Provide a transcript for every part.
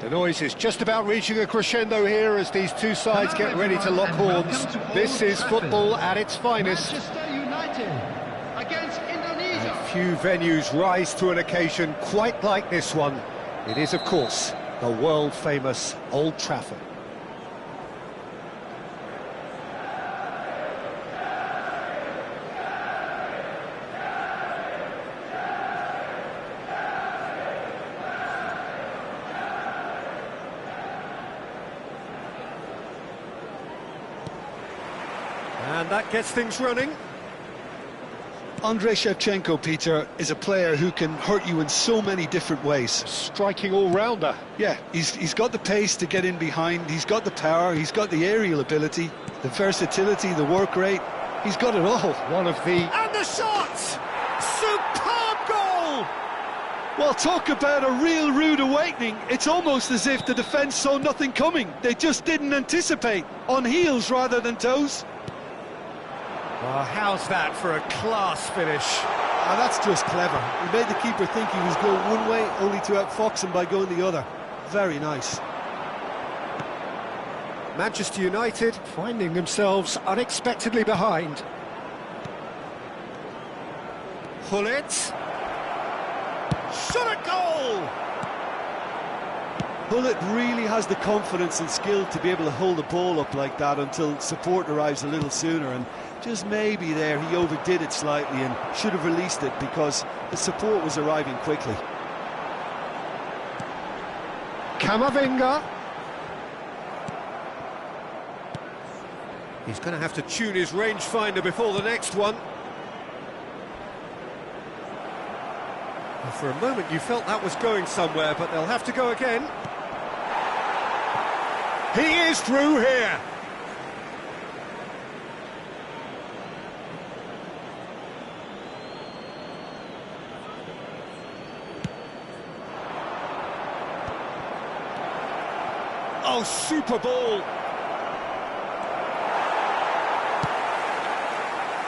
The noise is just about reaching a crescendo here as these two sides get ready to lock horns. This is football at its finest. Manchester United against Indonesia. And few venues rise to an occasion quite like this one. It is, of course, the world-famous Old Trafford. And that gets things running. Andrei Shevchenko, Peter, is a player who can hurt you in so many different ways. Striking all-rounder. Yeah, he's got the pace to get in behind, he's got the power, he's got the aerial ability, the versatility, the work rate. He's got it all. One of the... And the shot! Superb goal! Well, talk about a real rude awakening. It's almost as if the defence saw nothing coming. They just didn't anticipate. On heels rather than toes. Well, how's that for a class finish? That's just clever. He made the keeper think he was going one way, only to outfox him by going the other. Very nice. Manchester United finding themselves unexpectedly behind. Hullet. Shot a goal! Hullet really has the confidence and skill to be able to hold the ball up like that until support arrives a little sooner, and just maybe there he overdid it slightly and should have released it because the support was arriving quickly. Camavinga. He's going to have to tune his rangefinder before the next one. Well, for a moment you felt that was going somewhere, but they'll have to go again. He is through here. Oh, super ball.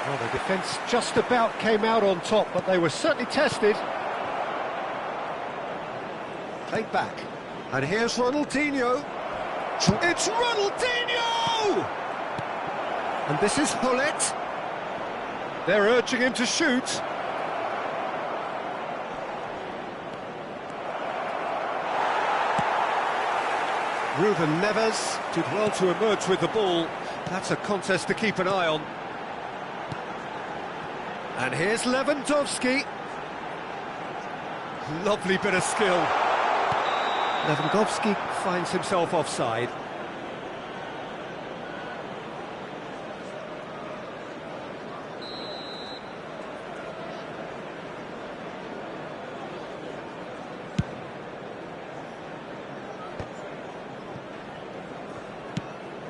Well, the defence just about came out on top, but they were certainly tested. Played back. And here's Ronaldinho. It's Ronaldinho! And this is Hullet. They're urging him to shoot. Ruben Neves did well to emerge with the ball. That's a contest to keep an eye on. And here's Lewandowski. Lovely bit of skill. Lewandowski finds himself offside.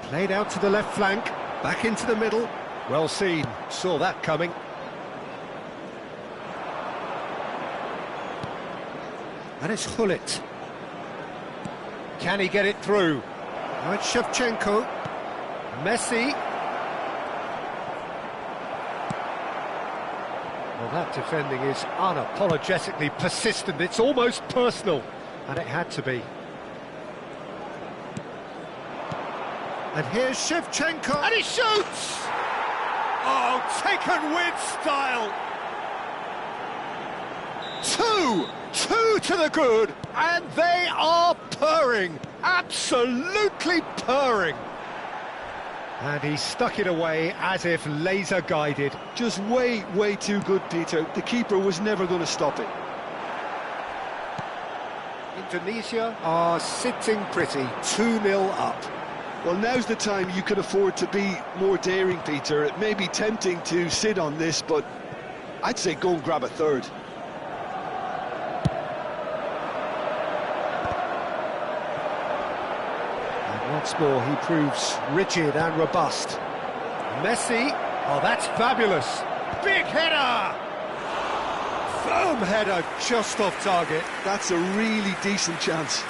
Played out to the left flank, back into the middle. Well seen, saw that coming. And it's Hullet. Can he get it through? Now it's Shevchenko. Messi. Well, that defending is unapologetically persistent. It's almost personal, and it had to be. And here's Shevchenko, and he shoots! Oh, taken with style! Two to the good, and they are purring, absolutely purring. And he stuck it away as if laser-guided. Just way too good, Peter. The keeper was never going to stop it. Indonesia are sitting pretty, 2-0 up. Well, now's the time you can afford to be more daring, Peter. It may be tempting to sit on this, but I'd say go and grab a third. once more he proves rigid and robust. Messi, oh that's fabulous. Big header! Firm header, just off target. That's a really decent chance.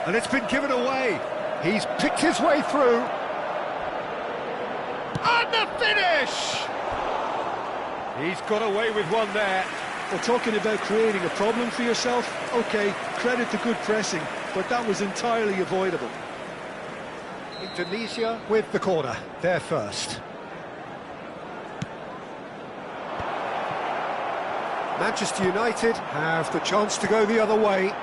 And it's been given away. He's picked his way through. And the finish! He's got away with one there. Well, talking about creating a problem for yourself, OK, credit to good pressing, but that was entirely avoidable. Indonesia with the corner, they're first. Manchester United have the chance to go the other way.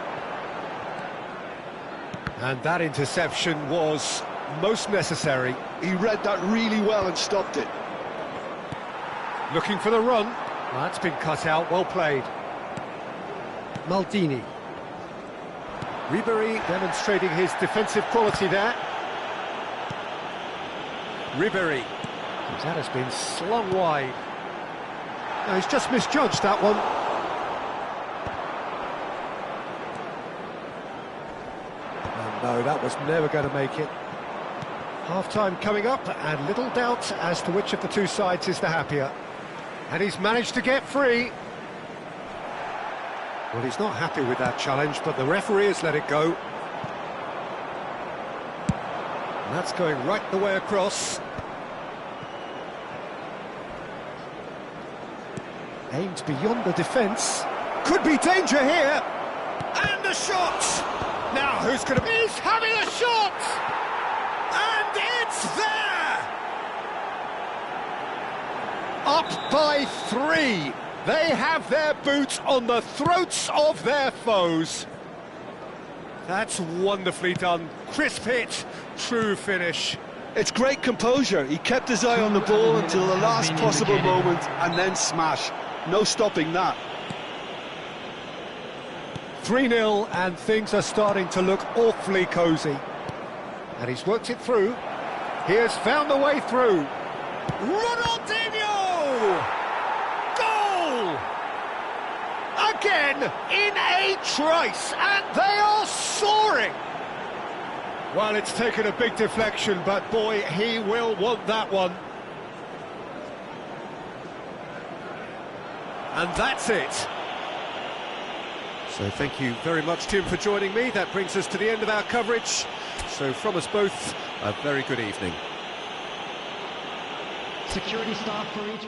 And that interception was most necessary. He read that really well and stopped it. Looking for the run. Well, that's been cut out, well played. Maldini. Ribery demonstrating his defensive quality there. Ribery. That has been slung wide. No, he's just misjudged that one. And no, that was never going to make it. Half-time coming up, and little doubt as to which of the two sides is the happier. And he's managed to get free. Well, he's not happy with that challenge, but the referee has let it go. And that's going right the way across. Aimed beyond the defence. Could be danger here. And the shot! Now who's going to be... He's having a shot! And it's there! Up by 3. They have their boots on the throats of their foes. That's wonderfully done. Crisp hit, true finish. It's great composure. He kept his eye on the ball until the last possible moment and then smash. No stopping that. 3-0 and things are starting to look awfully cosy. And he's worked it through. He has found the way through. Ronaldinho! Goal! Again in a trice, and they are soaring. Well, it's taken a big deflection, but boy, he will want that one. And that's it. So thank you very much, Tim, for joining me. That brings us to the end of our coverage. So from us both, a very good evening. Security staff for each...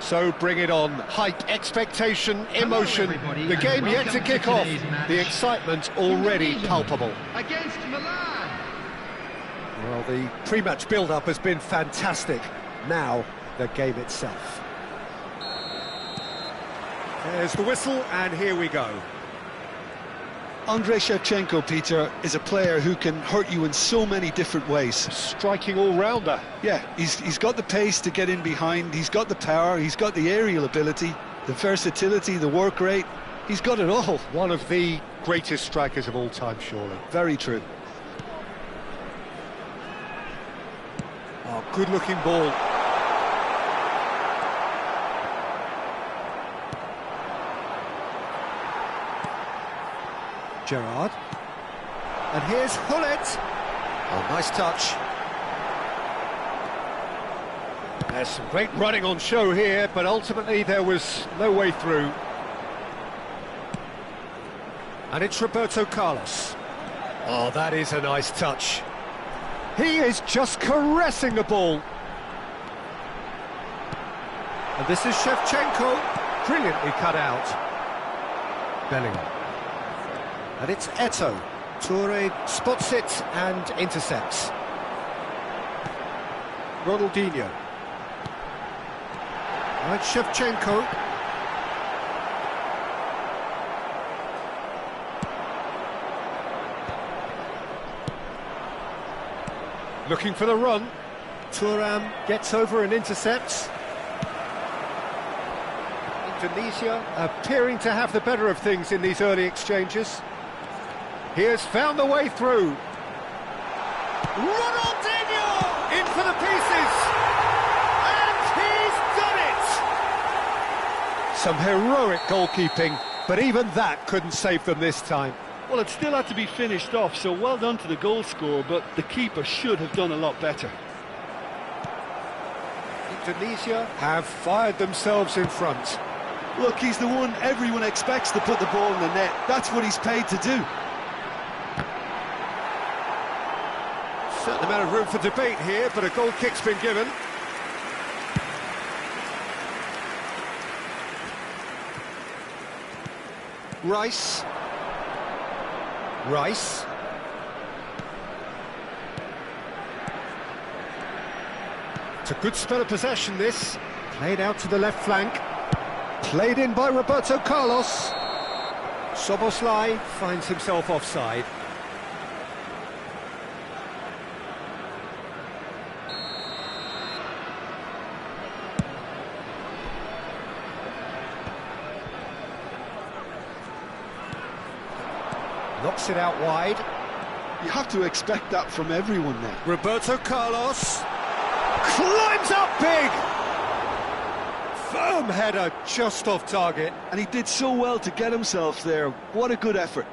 So bring it on. Hype, expectation, emotion. everybody, The game and yet to welcome kick to off. today's match. The excitement already Indonesia palpable. Against Milan. Well, the pre-match build-up has been fantastic. Now, the game itself. There's the whistle, and here we go. Andrei Shevchenko, Peter, is a player who can hurt you in so many different ways. Striking all-rounder. Yeah, he's got the pace to get in behind, he's got the power, he's got the aerial ability, the versatility, the work rate. He's got it all. One of the greatest strikers of all time, surely. Very true. Oh, good-looking ball. Gerrard. And here's Hullet. Oh, nice touch. There's some great running on show here, but ultimately there was no way through. And it's Roberto Carlos. Oh, that is a nice touch. He is just caressing the ball. And this is Shevchenko, brilliantly cut out. Bellingham. And it's Eto'o. Toure spots it and intercepts. Ronaldinho. And Shevchenko. Looking for the run. Thuram gets over and intercepts. Indonesia appearing to have the better of things in these early exchanges. He has found the way through. Ronaldinho in for the pieces. And he's done it! Some heroic goalkeeping, but even that couldn't save them this time. Well, it still had to be finished off, so well done to the goal scorer, but the keeper should have done a lot better. Indonesia have fired themselves in front. Look, he's the one everyone expects to put the ball in the net. That's what he's paid to do. Certain amount of room for debate here, but a goal kick's been given. Rice. It's a good spell of possession, this. Played out to the left flank. Played in by Roberto Carlos. Szoboszlai finds himself offside. Knocks it out wide. You have to expect that from everyone now. Roberto Carlos climbs up big. Firm header just off target. And he did so well to get himself there. What a good effort.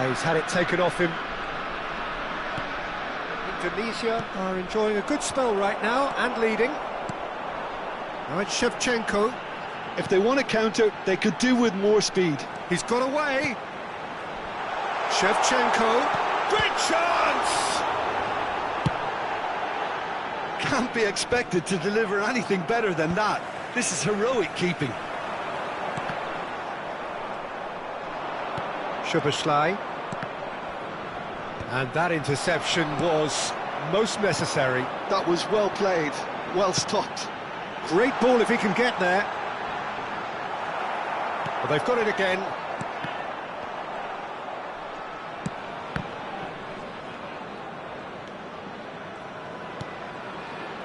He's had it taken off him. Indonesia are enjoying a good spell right now and leading. Now it's Shevchenko. If they want to counter, they could do with more speed. He's got away. Shevchenko. Great chance! Can't be expected to deliver anything better than that. This is heroic keeping. Szoboszlai. And that interception was most necessary. That was well played, well stopped. Great ball if he can get there. But they've got it again.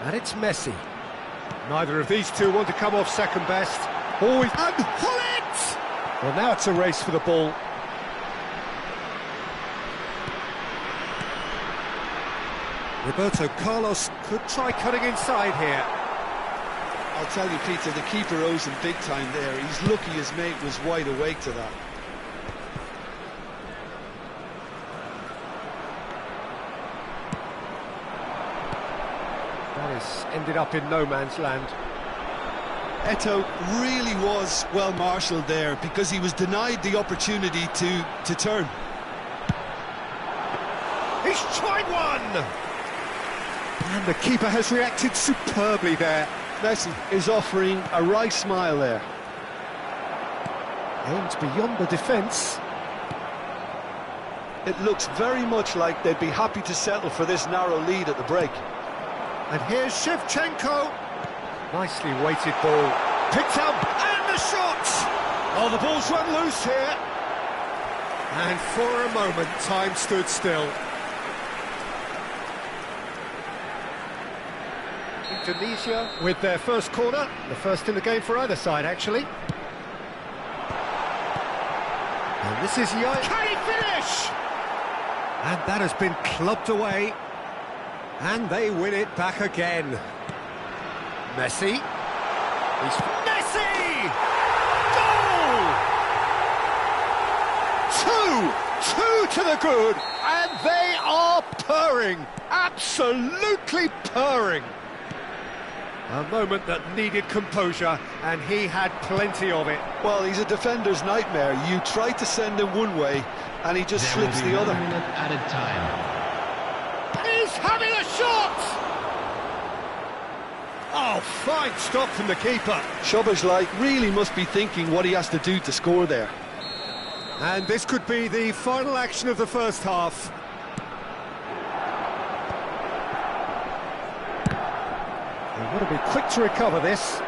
And it's Messi. Neither of these two want to come off second best. Always. And Hullet! Well, now it's a race for the ball. Roberto Carlos could try cutting inside here. I'll tell you, Peter, the keeper owes him big time there. He's lucky his mate was wide awake to that. That has ended up in no man's land. Eto'o really was well marshalled there because he was denied the opportunity to turn. He's tried one! And the keeper has reacted superbly there. Messi is offering a wry smile there. Aimed beyond the defence. It looks very much like they'd be happy to settle for this narrow lead at the break. And here's Shevchenko. Nicely weighted ball. Picked up, and the shot! Oh, the ball's run loose here. And for a moment, time stood still. Indonesia with their first corner. The first in the game for either side, actually. And this is Can he finish? And that has been clubbed away. And they win it back again. Messi. Messi! Goal! Two to the good, and they are purring, absolutely purring. A moment that needed composure, and he had plenty of it. Well, he's a defender's nightmare. You try to send him one way, and he just slips the other. Added time. He's having a shot! Oh, fine stop from the keeper. Szoboszlai really must be thinking what he has to do to score there. And this could be the final action of the first half. They want to be quick to recover this.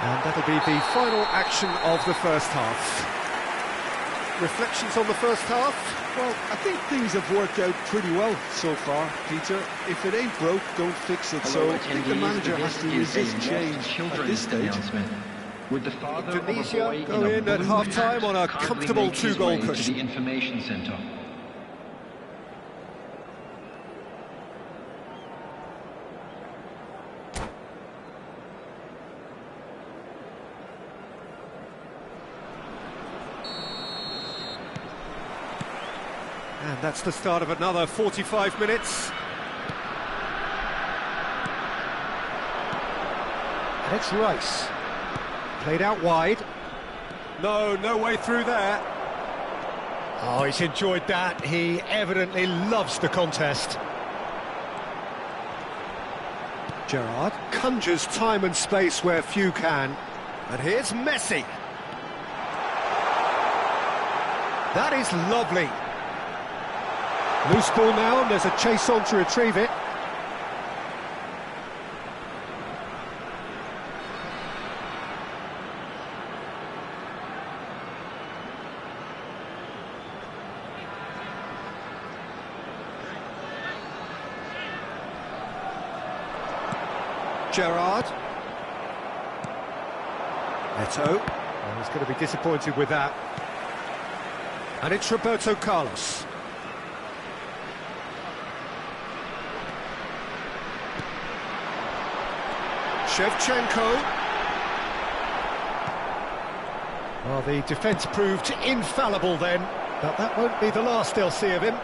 And that'll be the final action of the first half. Reflections on the first half? Well, I think things have worked out pretty well so far, Peter. If it ain't broke, don't fix it. So I think the manager has to resist change at this stage. Would the father Indonesia go in at half-time on a comfortable two-goal push. To the information centre. And that's the start of another 45 minutes. And it's Rice. Played out wide. No way through there. Oh, he's enjoyed that. He evidently loves the contest. Gerrard conjures time and space where few can. And here's Messi. That is lovely. Loose ball now, and there's a chase on to retrieve it. Gerrard. Eto'o. Oh, he's going to be disappointed with that. And it's Roberto Carlos. Shevchenko. Well, the defence proved infallible then, but that won't be the last they'll see of him.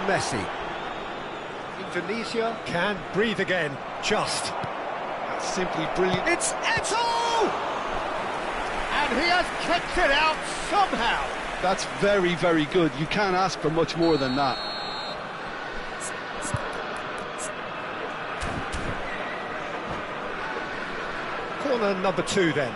Messi. Indonesia can breathe again, just. That's simply brilliant. It's Eto'o! And he has kept it out somehow. That's very, very good. You can't ask for much more than that. Corner number 2 then.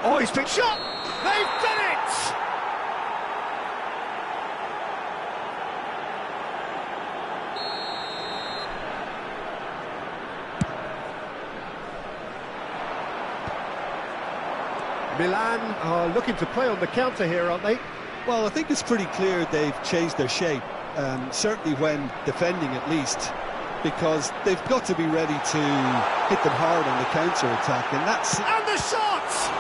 Oh, he's been shot! They've done it! Milan are looking to play on the counter here, aren't they? Well, I think it's pretty clear they've changed their shape, certainly when defending at least, because they've got to be ready to hit them hard on the counter-attack, and that's... And the shot!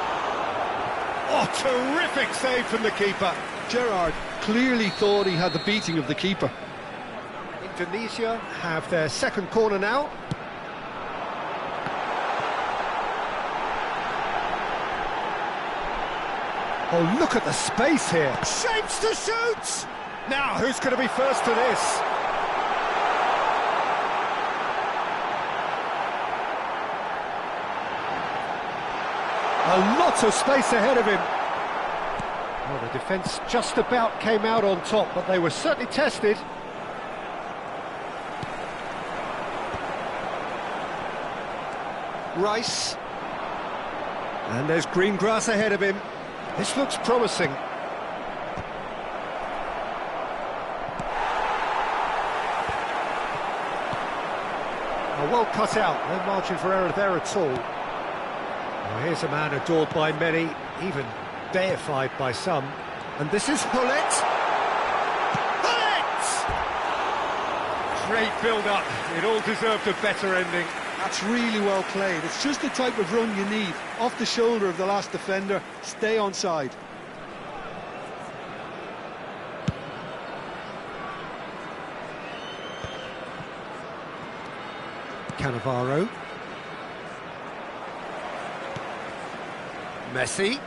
Oh, terrific save from the keeper. Gerrard clearly thought he had the beating of the keeper. Indonesia have their second corner now. Oh, look at the space here. Shapes to shoot! Now, who's going to be first to this? A lot of space ahead of him. Well, the defence just about came out on top, but they were certainly tested. Rice. And there's green grass ahead of him. This looks promising. Well cut out, no margin for error there at all. Well, here's a man adored by many, even deified by some. And this is Hullet! Hullet! Great build-up, it all deserved a better ending. That's really well played. It's just the type of run you need. Off the shoulder of the last defender, stay onside. Cannavaro. Messi.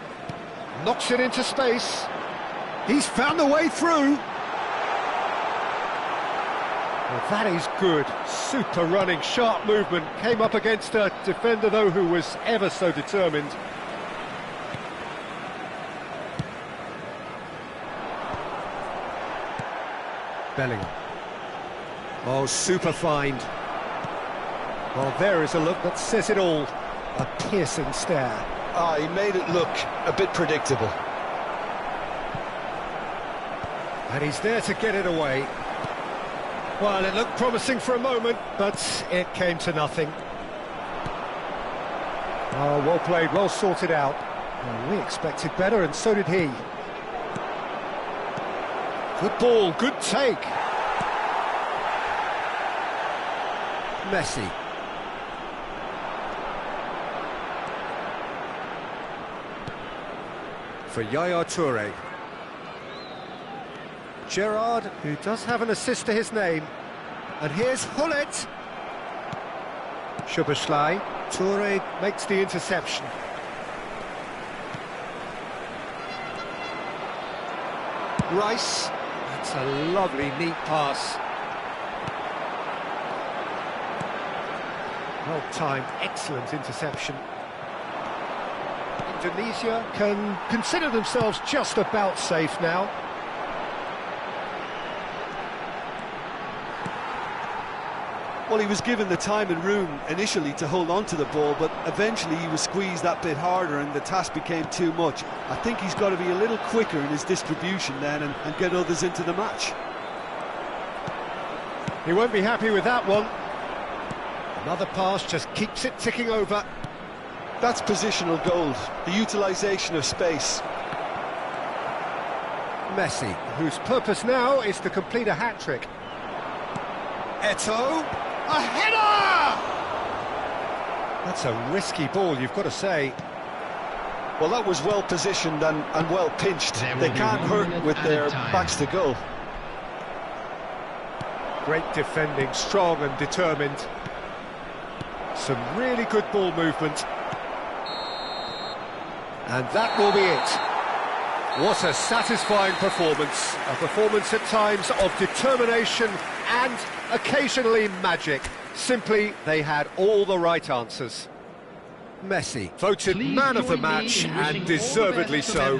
Knocks it into space. He's found the way through. Well, that is good. Super running, sharp movement. Came up against a defender, though, who was ever so determined. Bellingham. Oh, super find. Well, there is a look that says it all. A piercing stare. Ah, he made it look a bit predictable. And he's there to get it away. Well, it looked promising for a moment, but it came to nothing. Oh, well played, well sorted out. Well, we expected better, and so did he. Good ball, good take. Messi. For Yaya Toure. Gerrard, who does have an assist to his name. And here's Hullet. Szoboszlai. Toure makes the interception. Rice. That's a lovely, neat pass. Well timed, excellent interception. Indonesia can consider themselves just about safe now. Well, he was given the time and room initially to hold on to the ball, but eventually he was squeezed that bit harder and the task became too much. I think he's got to be a little quicker in his distribution then and get others into the match. He won't be happy with that one. Another pass just keeps it ticking over. That's positional gold, the utilisation of space. Messi, whose purpose now is to complete a hat-trick. Eto'o, a header! That's a risky ball, you've got to say. Well, that was well positioned and well pinched. They can't hurt with their backs to goal. Great defending, strong and determined. Some really good ball movement. And that will be it. What a satisfying performance. A performance at times of determination and occasionally magic. Simply, they had all the right answers. Messi, voted man of the match, and deservedly so.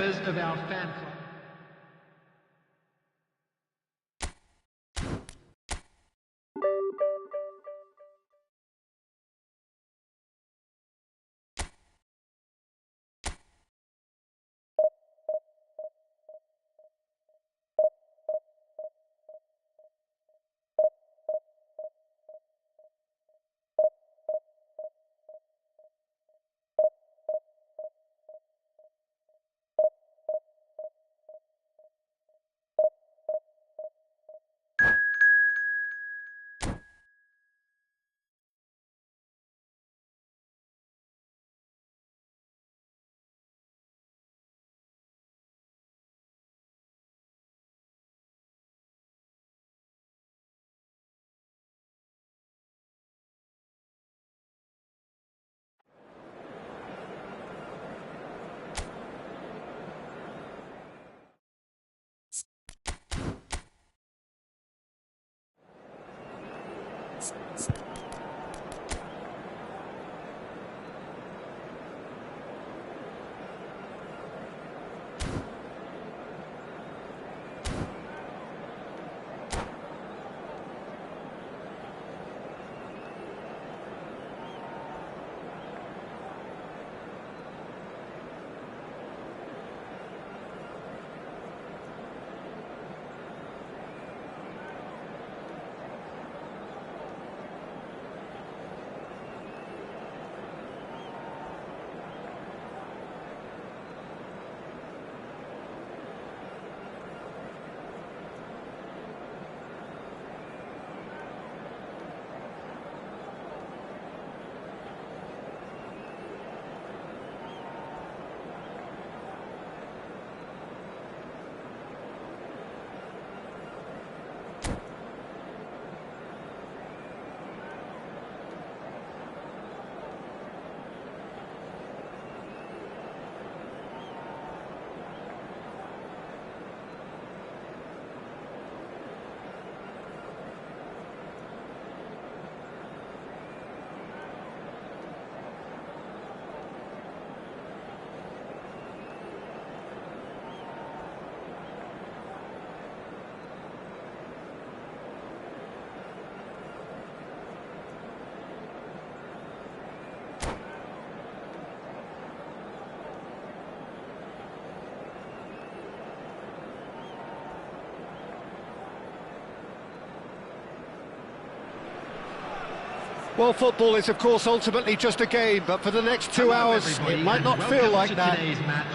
Well, football is, of course, ultimately just a game, but for the next 2 hours, it might not feel like that.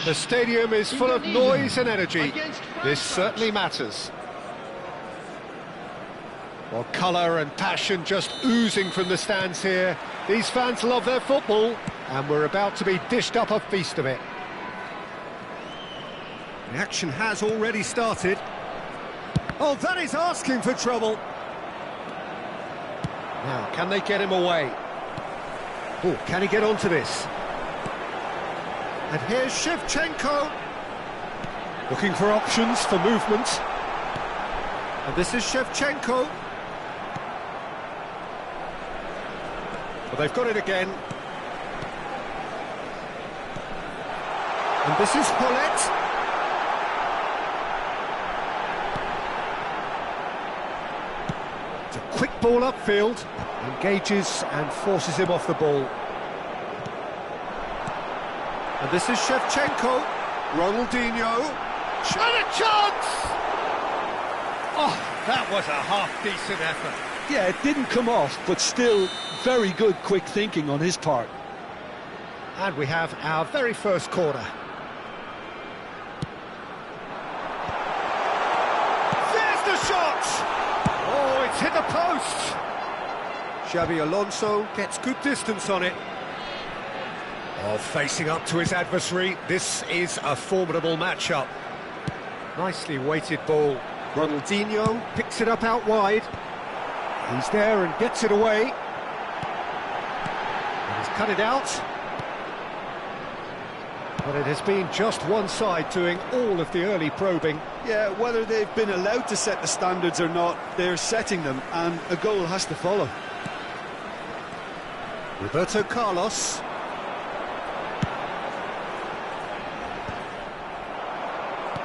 The stadium is full of noise and energy. This certainly matters. Well, colour and passion just oozing from the stands here. These fans love their football, and we're about to be dished up a feast of it. The action has already started. Oh, that is asking for trouble. Now, can they get him away? Oh, can he get onto this? And here's Shevchenko. Looking for options for movement. And this is Shevchenko. Well, they've got it again. And this is Paulette. It's a quick ball upfield. Engages and forces him off the ball. And this is Shevchenko. Ronaldinho. And a chance! Oh, that was a half-decent effort. Yeah, it didn't come off, but still very good quick thinking on his part. And we have our very first corner. There's the shot! Oh, it's hit the post! Xabi Alonso gets good distance on it. Oh, facing up to his adversary, this is a formidable matchup. Nicely weighted ball. Ronaldinho picks it up out wide. He's there and gets it away. And he's cut it out. But it has been just one side doing all of the early probing. Yeah, whether they've been allowed to set the standards or not, they're setting them, and a goal has to follow. Roberto Carlos.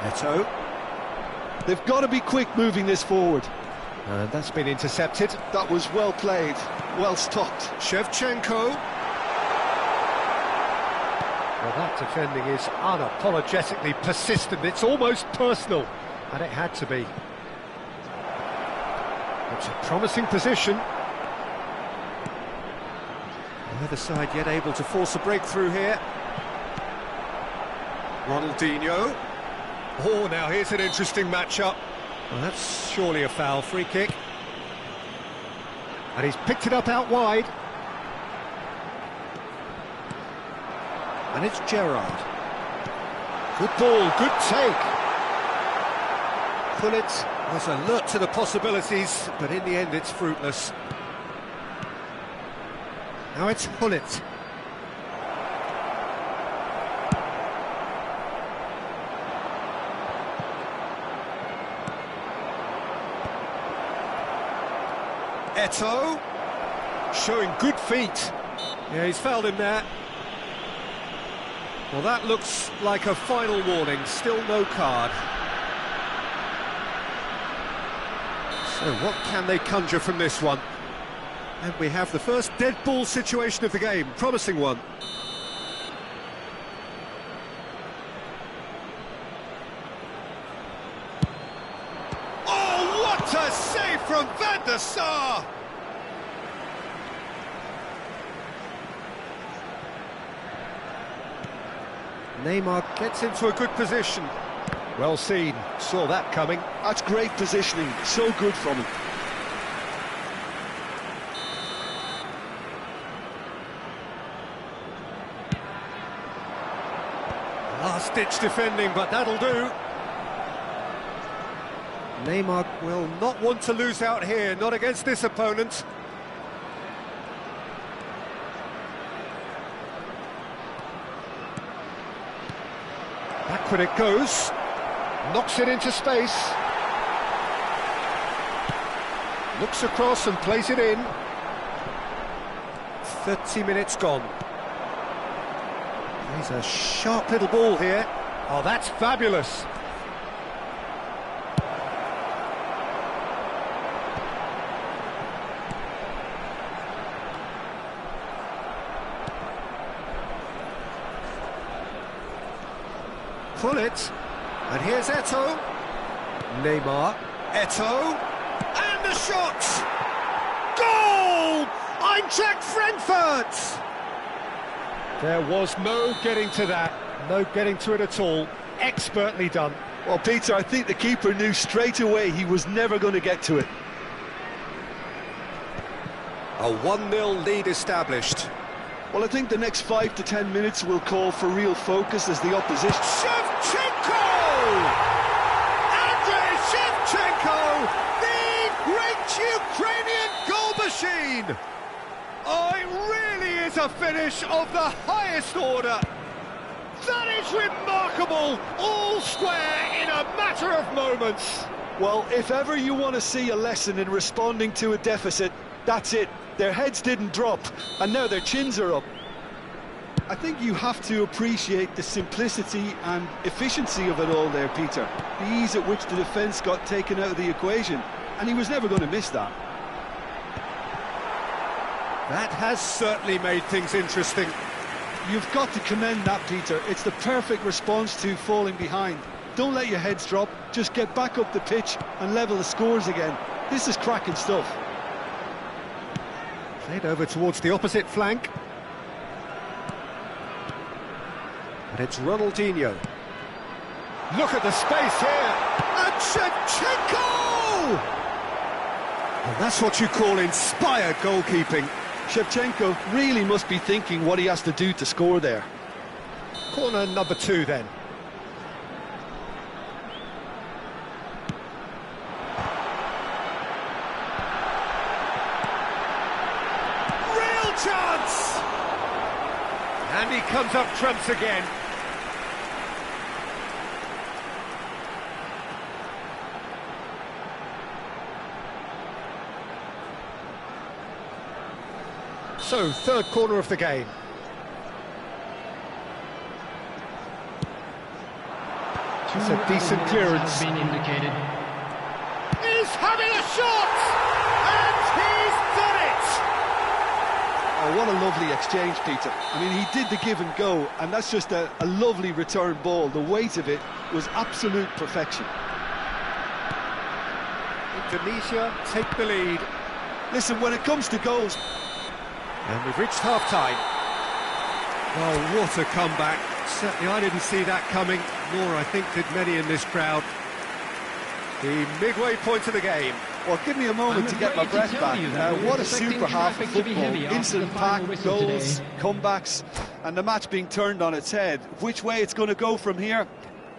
Eto'o. They've got to be quick moving this forward. And that's been intercepted. That was well played, well stopped. Shevchenko. Well, that defending is unapologetically persistent. It's almost personal, and it had to be. It's a promising position. The other side yet able to force a breakthrough here. Ronaldinho. Oh, now here's an interesting matchup. Well, that's surely a foul. Free kick. And he's picked it up out wide. And it's Gerrard. Good ball, good take. Pullet was alert to the possibilities, but in the end it's fruitless. Now it's Pullet. Eto'o, showing good feet. Yeah, he's fouled him there. Well, that looks like a final warning, still no card. So what can they conjure from this one? And we have the first dead ball situation of the game, promising one. Oh, what a save from Van der Sar! Neymar gets into a good position. Well seen, saw that coming. That's great positioning, so good from him. Last-ditch defending, but that'll do. Neymar will not want to lose out here, not against this opponent. Backward it goes, knocks it into space. Looks across and plays it in. 30 minutes gone. He's a sharp little ball here. Oh, that's fabulous. Pull it. And here's Eto'o. Neymar. Eto'o. And the shot! Goal! Eintracht Frankfurt! There was no getting to that, no getting to it at all. Expertly done. Well, Peter, I think the keeper knew straight away he was never going to get to it. A 1-0 lead established. Well, I think the next 5 to 10 minutes will call for real focus as the opposition... Shevchenko! Andrei Shevchenko, the great Ukrainian goal machine! Oh, it really is a finish of the highest order. That is remarkable, all square in a matter of moments. Well, if ever you want to see a lesson in responding to a deficit, that's it. Their heads didn't drop, and now their chins are up. I think you have to appreciate the simplicity and efficiency of it all there, Peter. The ease at which the defence got taken out of the equation, and he was never going to miss that. That has certainly made things interesting. You've got to commend that, Peter. It's the perfect response to falling behind. Don't let your heads drop, just get back up the pitch and level the scores again. This is cracking stuff. Played over towards the opposite flank. And it's Ronaldinho. Look at the space here. And Shevchenko! And that's what you call inspired goalkeeping. Shevchenko really must be thinking what he has to do to score there. Corner number 2 then. Real chance! And he comes up trumps again. So, third corner of the game. It's a decent clearance. Been indicated. He's having a shot! And he's done it! Oh, what a lovely exchange, Peter. I mean, he did the give and go, and that's just a lovely return ball. The weight of it was absolute perfection. Indonesia take the lead. Listen, when it comes to goals... And we've reached half-time. Oh, what a comeback. Certainly I didn't see that coming, nor I think did many in this crowd. The midway point of the game. Well, give me a moment to get my breath back. What a super half of football. Instant pack, goals, comebacks, and the match being turned on its head. Which way it's going to go from here,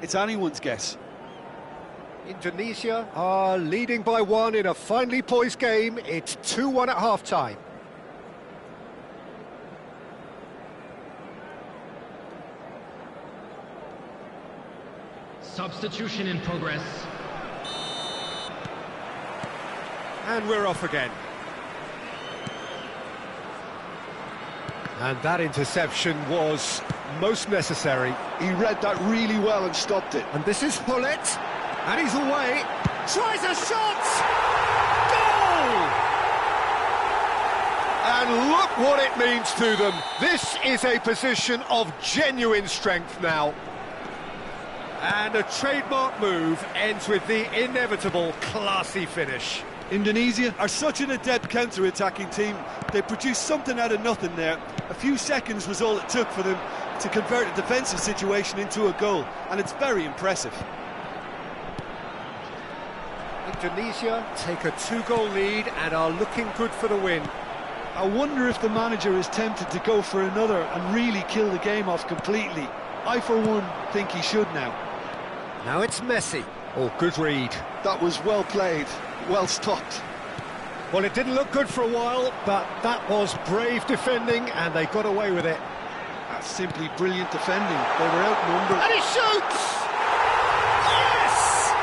it's anyone's guess. Indonesia are leading by 1 in a finely poised game. It's 2-1 at half-time. Substitution in progress. And we're off again. And that interception was most necessary. He read that really well and stopped it. And this is Hullet. And he's away. Tries a shot! Goal! And look what it means to them. This is a position of genuine strength now. And a trademark move ends with the inevitable classy finish. Indonesia are such an adept counter-attacking team. They produced something out of nothing there. A few seconds was all it took for them to convert a defensive situation into a goal, and it's very impressive. Indonesia take a 2-goal lead and are looking good for the win. I wonder if the manager is tempted to go for another and really kill the game off completely. I, for one, think he should now. Now it's Messi. Oh, good read. That was well played, well stopped. Well, it didn't look good for a while, but that was brave defending, and they got away with it. That's simply brilliant defending. They were outnumbered. And he shoots! Yes!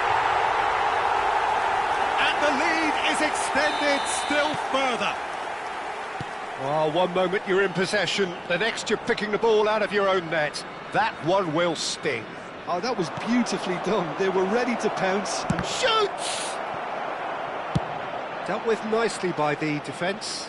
And the lead is extended still further. Well, one moment you're in possession, the next you're picking the ball out of your own net. That one will sting. Oh, that was beautifully done. They were ready to pounce and shoots! Dealt with nicely by the defence.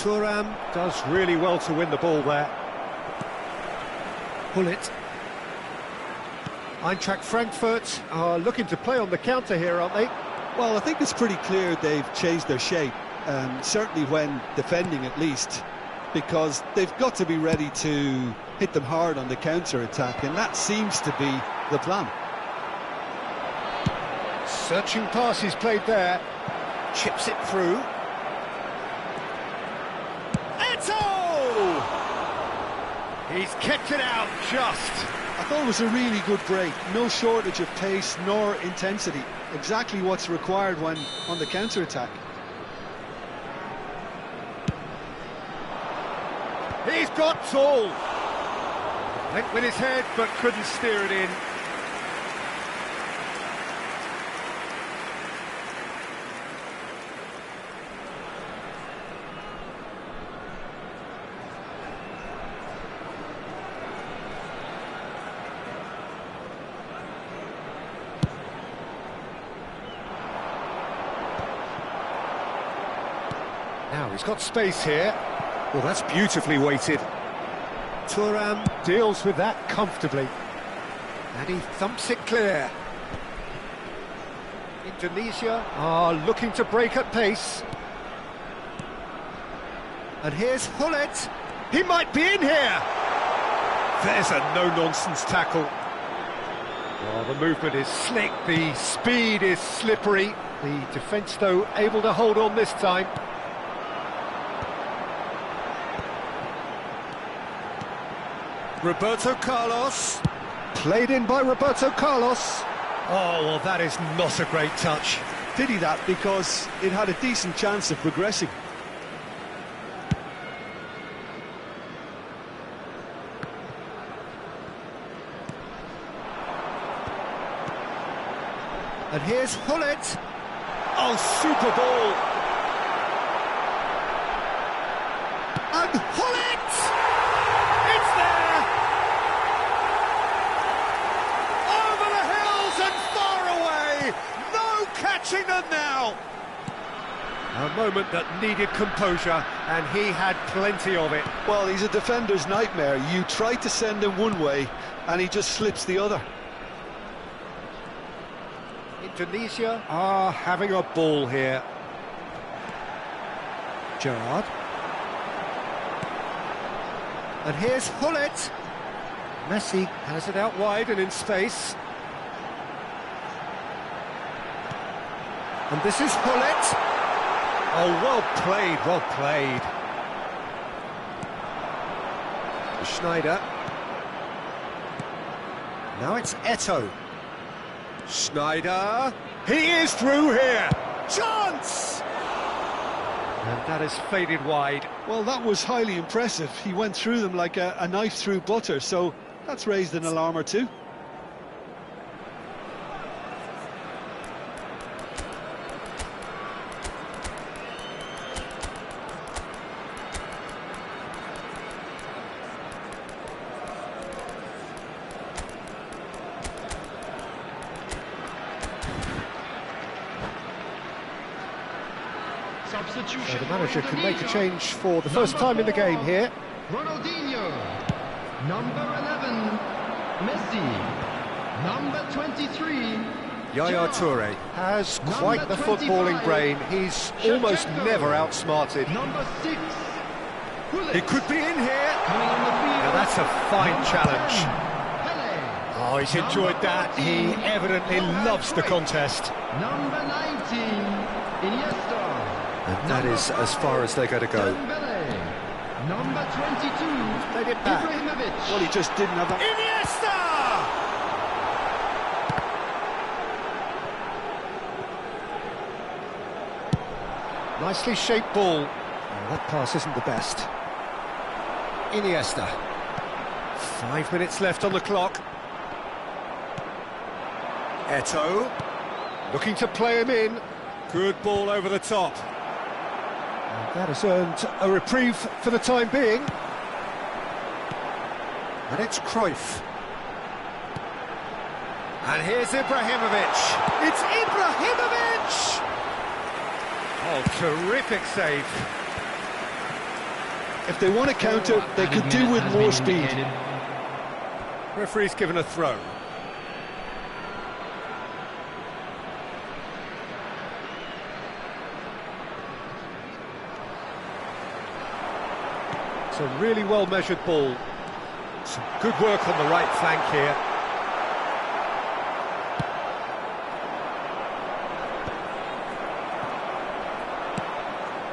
Thuram does really well to win the ball there. Pull it. Eintracht Frankfurt are looking to play on the counter here, aren't they? Well, I think it's pretty clear they've changed their shape, certainly when defending at least, because they've got to be ready to hit them hard on the counter-attack, and that seems to be the plan. Searching pass he's played there. Chips it through. Eto'o! He's kept it out just. I thought it was a really good break. No shortage of pace nor intensity. Exactly what's required when on the counter-attack. He's got tall. Went with his head but couldn't steer it in. Now he's got space here. Well, that's beautifully weighted. Thuram deals with that comfortably. And he thumps it clear. Indonesia are looking to break at pace. And here's Hullet. He might be in here. There's a no-nonsense tackle. Well, the movement is slick, the speed is slippery. The defence, though, able to hold on this time. Roberto Carlos, played in by Roberto Carlos. Oh, well, that is not a great touch. Did he that? Because it had a decent chance of progressing. And here's Hullet. Oh, super ball. And Hullet! It's there! Over the hills and far away! No catching them now! A moment that needed composure, and he had plenty of it. Well, he's a defender's nightmare. You try to send him one way, and he just slips the other. Indonesia are having a ball here. Gerrard. And here's Hullet. Messi has it out wide and in space. And this is Hullet. Oh, well played, well played. Schneider. Now it's Eto'o. Schneider. He is through here. Chance! And that has faded wide. Well, that was highly impressive. He went through them like a knife through butter, so that's raised an alarm or two. So the manager can make a change for the first time in the game here. Ronaldinho, number 11, Messi, number 23. Yaya Toure has quite the footballing brain. He's almost never outsmarted. Number 6, He could be in here. coming on the field. Now that's a fine challenge. Pele, Oh, he's enjoyed that. He evidently loves the contest. number 19, Iniesta. And that is as far as they're going to go. Dembele, number 22, Played it back. Ibrahimovic. Well, he just didn't have that. Iniesta! Nicely shaped ball. Oh, that pass isn't the best. Iniesta. 5 minutes left on the clock. Eto'o. Looking to play him in. Good ball over the top. And that has earned a reprieve for the time being. And it's Cruyff. And here's Ibrahimovic. It's Ibrahimovic! Oh, terrific save. If they want to counter, they could do with more speed. Referee's given a throw. It's a really well-measured ball. Some good work on the right flank here.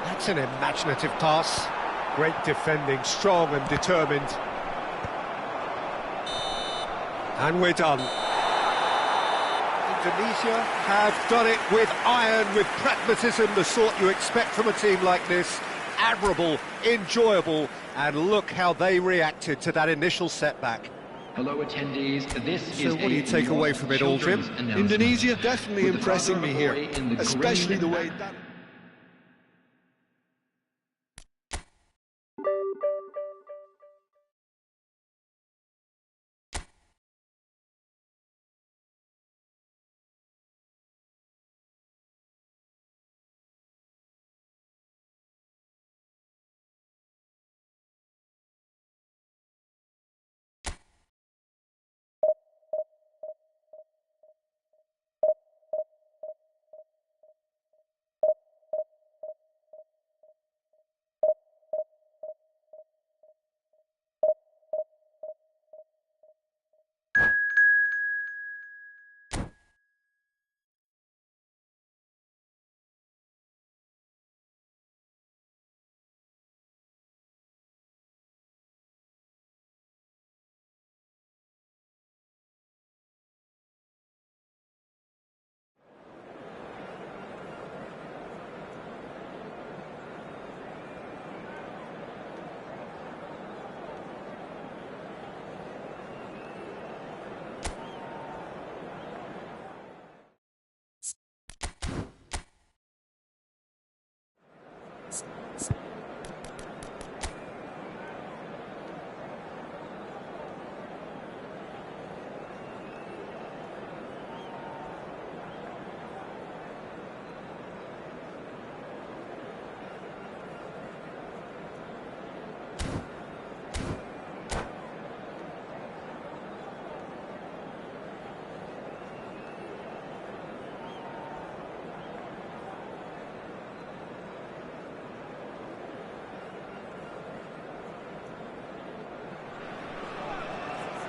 That's an imaginative pass. Great defending, strong and determined. And we're done. Indonesia have done it with iron, with pragmatism, the sort you expect from a team like this. Admirable, enjoyable, and look how they reacted to that initial setback. Hello attendees, this So what do you take away from it all, Jim? Indonesia definitely impressing me here, especially the way that...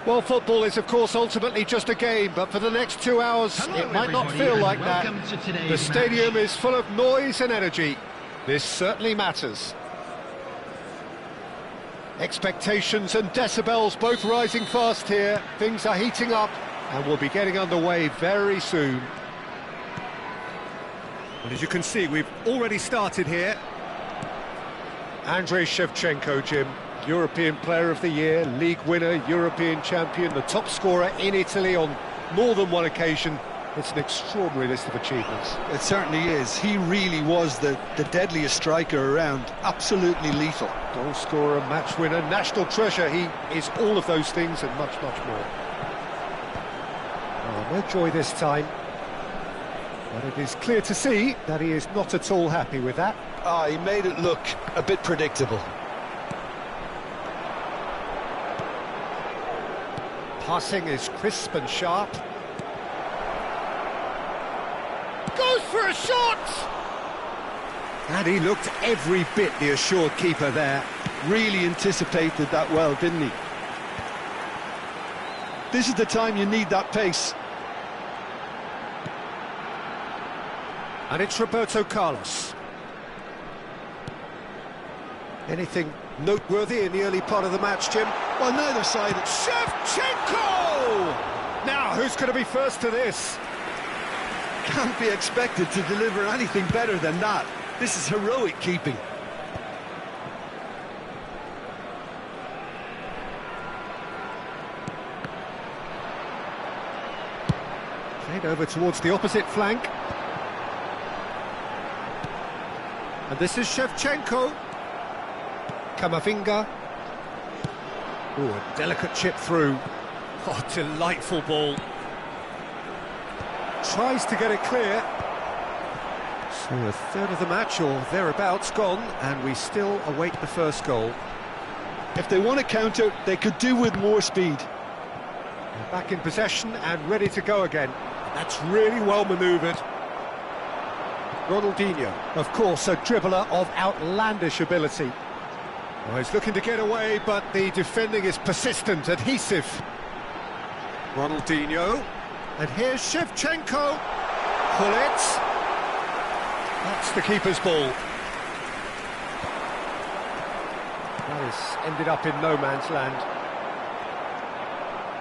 Well, football is, of course, ultimately just a game, but for the next 2 hours, it might not feel like that. The stadium is full of noise and energy. This certainly matters. Expectations and decibels both rising fast here. Things are heating up, and we'll be getting underway very soon. And as you can see, we've already started here. Andrei Shevchenko, Jim. European Player of the Year, League winner, European champion, the top scorer in Italy on more than one occasion. It's an extraordinary list of achievements. It certainly is. He really was the deadliest striker around. Absolutely lethal. Goal scorer, match winner, national treasure. He is all of those things and much, much more. Oh, no joy this time. But it is clear to see that he is not at all happy with that. He made it look a bit predictable. Passing is crisp and sharp. Goes for a shot! And he looked every bit the assured keeper there. Really anticipated that well, didn't he? This is the time you need that pace. And it's Roberto Carlos. Anything noteworthy in the early part of the match, Jim? Well, neither side. Shevchenko! Now, who's going to be first to this? Can't be expected to deliver anything better than that. This is heroic keeping. Played over towards the opposite flank. And this is Shevchenko. Kamavinga. Oh, a delicate chip through. Oh, delightful ball. Tries to get it clear. So a third of the match, or thereabouts, gone, and we still await the first goal. If they want to counter, they could do with more speed. They're back in possession and ready to go again. That's really well manoeuvred. Ronaldinho, of course, a dribbler of outlandish ability. Well, he's looking to get away, but the defending is persistent, adhesive. Ronaldinho, and here's Shevchenko. Pull it. That's the keeper's ball. That has ended up in no man's land.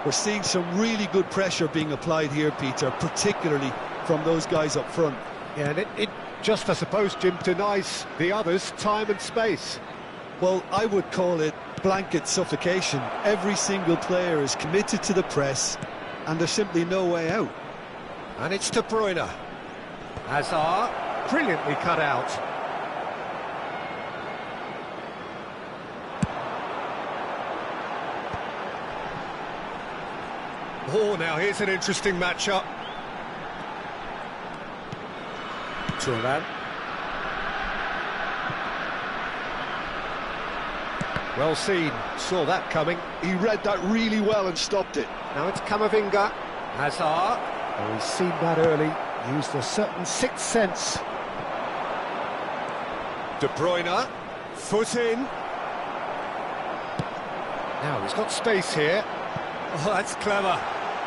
We're seeing some really good pressure being applied here, Peter, particularly from those guys up front. Yeah, and it just, I suppose, Jim, denies the others time and space. Well, I would call it blanket suffocation. Every single player is committed to the press, and there's simply no way out. And it's De Bruyne. Hazard, brilliantly cut out. Oh, now here's an interesting matchup. Turan. Well seen, saw that coming. He read that really well and stopped it. Now it's Camavinga. Hazard. Oh, he's seen that early, used a certain sixth sense. De Bruyne, foot in. Now he's got space here. Oh, that's clever.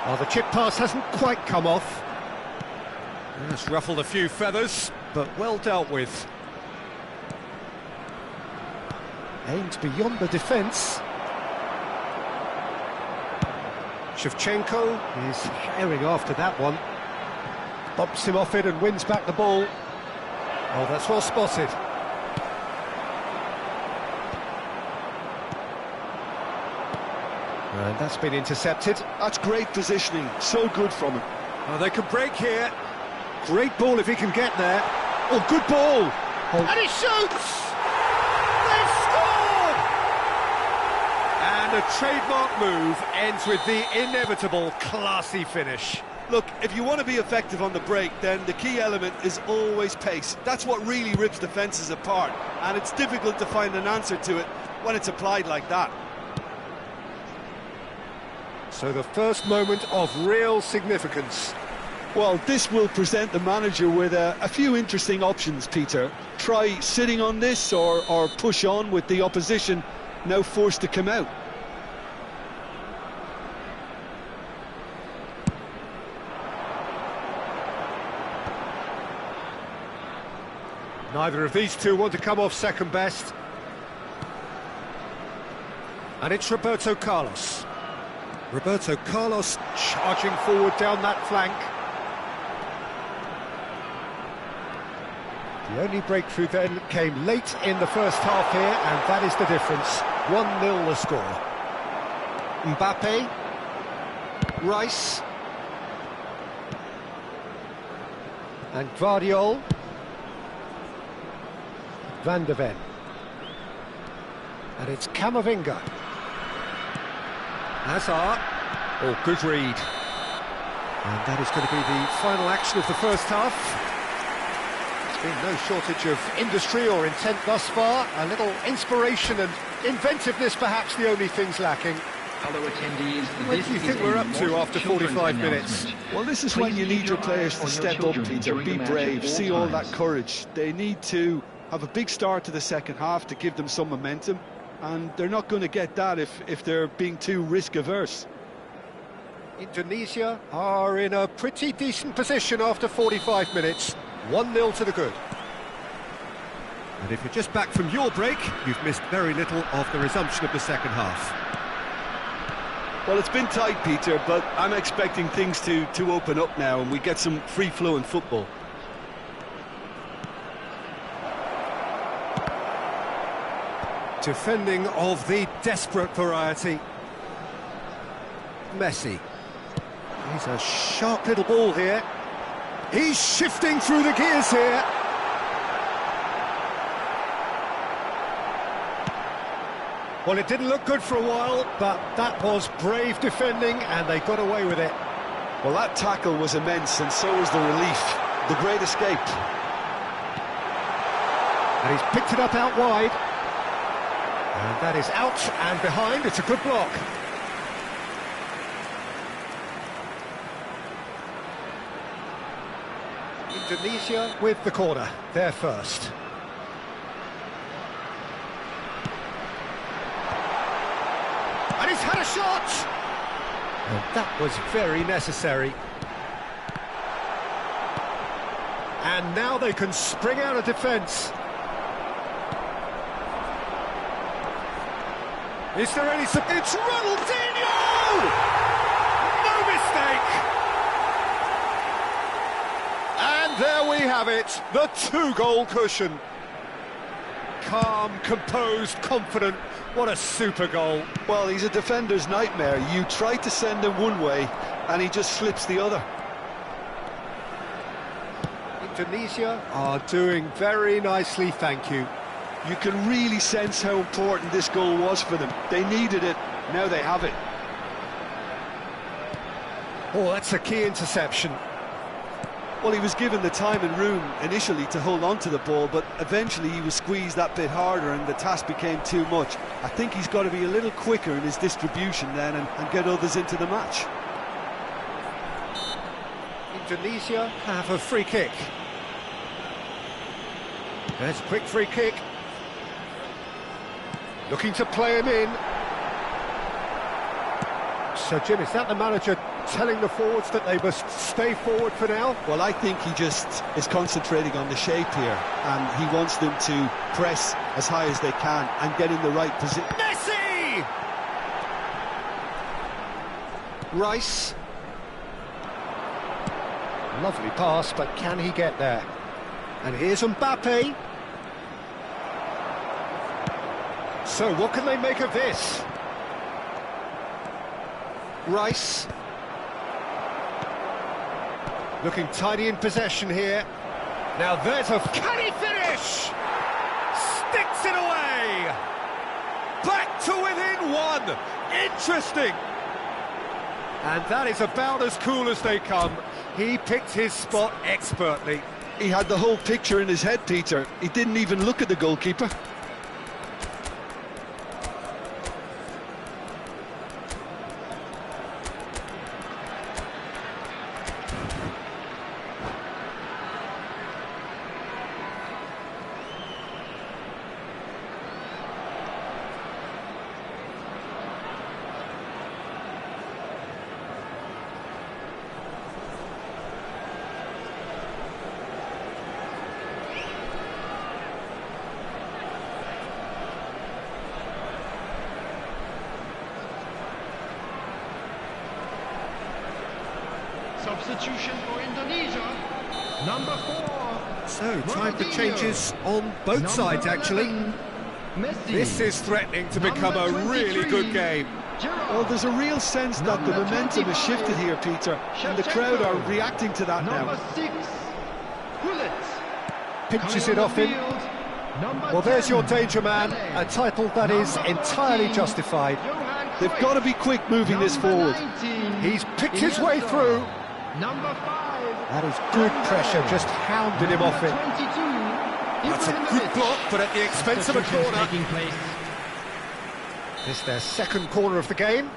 Oh, the chip pass hasn't quite come off. That's ruffled a few feathers, but well dealt with. Aimed beyond the defence. Shevchenko is herring after that one. Bumps him off it and wins back the ball. Oh, that's well spotted. And that's been intercepted. That's great positioning, so good from him. Oh, they can break here. Great ball if he can get there. Oh, good ball. Oh. And he shoots! They've scored! And a trademark move ends with the inevitable classy finish. Look, if you want to be effective on the break, then the key element is always pace. That's what really rips defences apart, and it's difficult to find an answer to it when it's applied like that. So the first moment of real significance. Well, this will present the manager with a few interesting options, Peter. Try sitting on this or push on with the opposition now forced to come out. Neither of these two want to come off second best. And it's Roberto Carlos. Roberto Carlos charging forward down that flank. The only breakthrough then came late in the first half here, and that is the difference. 1-0 the score. Mbappe. Rice. And Guardiol. Van de Ven. And it's Camavinga. Hazard. Oh, good read. And that is going to be the final action of the first half. There's been no shortage of industry or intent thus far. A little inspiration and inventiveness, perhaps the only things lacking. Fellow attendees, What do you think we're up to after 45 minutes? Well, this is when you need your players to step up, Peter, be brave, see all that courage. They need to have a big start to the second half to give them some momentum, and they're not going to get that if they're being too risk-averse. Indonesia are in a pretty decent position after 45 minutes. 1-0 to the good. And if you're just back from your break, you've missed very little of the resumption of the second half. Well, it's been tight, Peter, but I'm expecting things to open up now and we get some free-flowing football. Defending of the desperate variety. Messi. He's a sharp little ball here. He's shifting through the gears here. Well, it didn't look good for a while, but that was brave defending, and they got away with it. Well, that tackle was immense, and so was the relief. The great escape. And he's picked it up out wide. And that is out and behind. It's a good block. Indonesia with the corner. They're first. And he's had a shot! And that was very necessary. And now they can spring out of defence. Is there any... It's Ronaldinho! No mistake! And there we have it, the two-goal cushion. Calm, composed, confident. What a super goal. Well, he's a defender's nightmare. You try to send him one way, and he just slips the other. Indonesia are doing very nicely, thank you. You can really sense how important this goal was for them. They needed it, now they have it. Oh, that's a key interception. Well, he was given the time and room initially to hold on to the ball, but eventually he was squeezed that bit harder and the task became too much. I think he's got to be a little quicker in his distribution then and get others into the match. Indonesia have a free kick. There's a quick free kick. Looking to play him in. So, Jim, is that the manager telling the forwards that they must stay forward for now? Well, I think he just is concentrating on the shape here, and he wants them to press as high as they can and get in the right position. Messi! Rice. Lovely pass, but can he get there? And here's Mbappe. So, what can they make of this? Rice. Looking tidy in possession here. Now there's a... Can he finish? Sticks it away! Back to within one! Interesting! And that is about as cool as they come. He picked his spot expertly. He had the whole picture in his head, Peter. He didn't even look at the goalkeeper. Substitution for Indonesia, number 4. So, time for changes on both sides, actually. Messi. This is threatening to become a really good game. Well, there's a real sense that the momentum has shifted here, Peter, and the crowd are reacting to that number now. 6, Gullit. Pinches it off him. Well, there's your danger man, a title that is entirely justified. They've got to be quick moving this forward. He's picked his way through. Number 5. That is good pressure, just hounded him off it. 22. That's a good block, but at the expense of a corner. Taking place. This is their second corner of the game.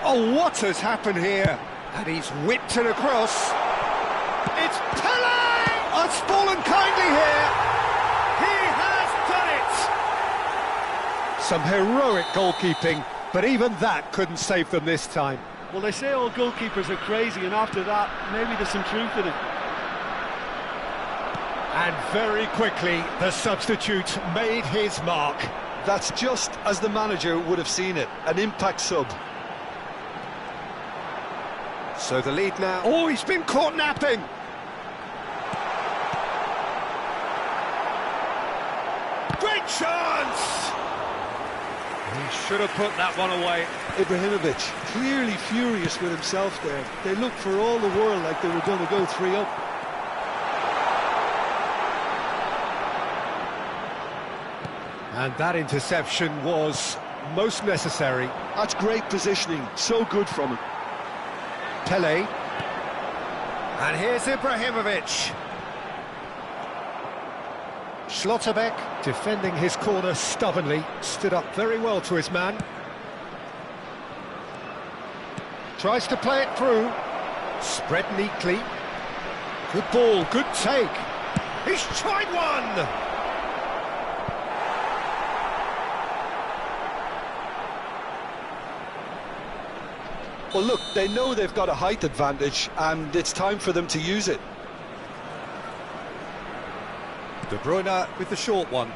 Oh, what has happened here? And he's whipped it across. It's Pele! It's fallen kindly here. He has done it! Some heroic goalkeeping, but even that couldn't save them this time. Well, they say all goalkeepers are crazy, and after that, maybe there's some truth in it. And very quickly, the substitute made his mark. That's just as the manager would have seen it, an impact sub. So the lead now... Oh, he's been caught napping! Great chance! He should have put that one away. Ibrahimovic, clearly furious with himself there. They looked for all the world like they were going to go 3-up. And that interception was most necessary. That's great positioning, so good from him. Pele. And here's Ibrahimovic. Schlotterbeck, defending his corner stubbornly, stood up very well to his man. Tries to play it through. Spread neatly. Good ball, good take. He's tried one! Well, look, they know they've got a height advantage, and it's time for them to use it. De Bruyne with the short one.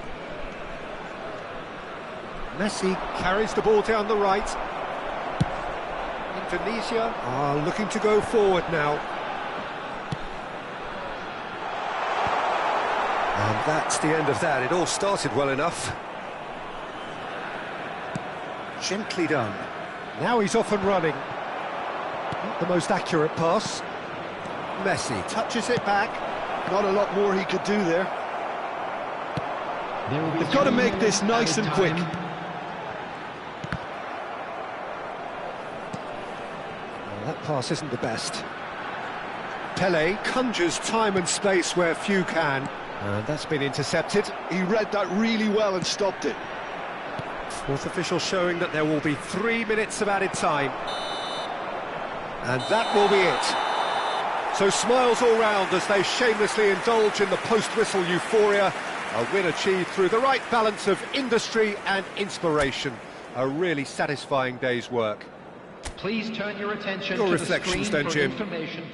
Messi carries the ball down the right. Indonesia are looking to go forward now. And that's the end of that. It all started well enough. Gently done. Now he's off and running. Not the most accurate pass. Messi touches it back. Not a lot more he could do there. They've got to make this nice and quick. Well, that pass isn't the best. Pele conjures time and space where few can. And that's been intercepted. He read that really well and stopped it. Fourth official showing that there will be 3 minutes of added time. And that will be it. So smiles all round as they shamelessly indulge in the post-whistle euphoria. A win achieved through the right balance of industry and inspiration. A really satisfying day's work. Please turn your attention Your to the reflections screen then, for Jim. information.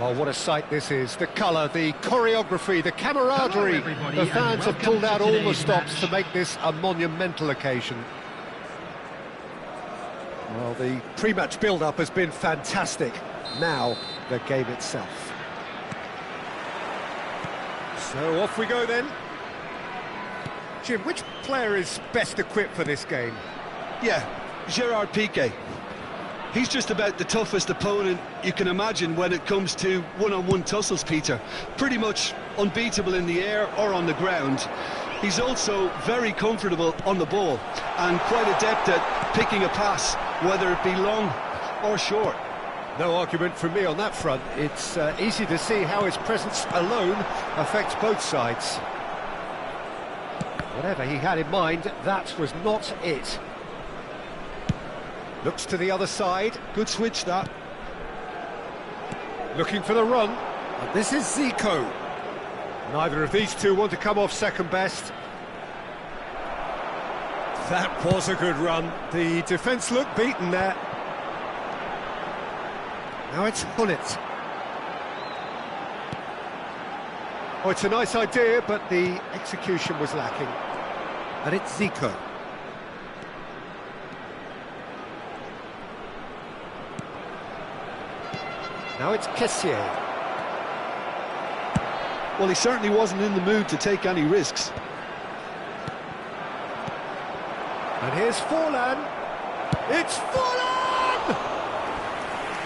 Well, what a sight this is. The colour, the choreography, the camaraderie. Hello, everybody, The fans and have pulled out welcome to all the today's stops match. to make this a monumental occasion. Well, the pre-match build-up has been fantastic. Now, the game itself. So off we go then. Jim, which player is best equipped for this game? Yeah, Gerard Piqué. He's just about the toughest opponent you can imagine when it comes to one-on-one tussles, Peter. Pretty much unbeatable in the air or on the ground. He's also very comfortable on the ball and quite adept at picking a pass, whether it be long or short. No argument from me on that front. It's easy to see how his presence alone affects both sides. Whatever he had in mind, that was not it. Looks to the other side. Good switch, that. Looking for the run. And this is Zico. Neither of these two want to come off second best. That was a good run. The defence looked beaten there. Now it's Hullet. Oh, it's a nice idea, but the execution was lacking. And it's Zico. Now it's Kessié. Well, he certainly wasn't in the mood to take any risks. And here's Forlan. It's Forlan!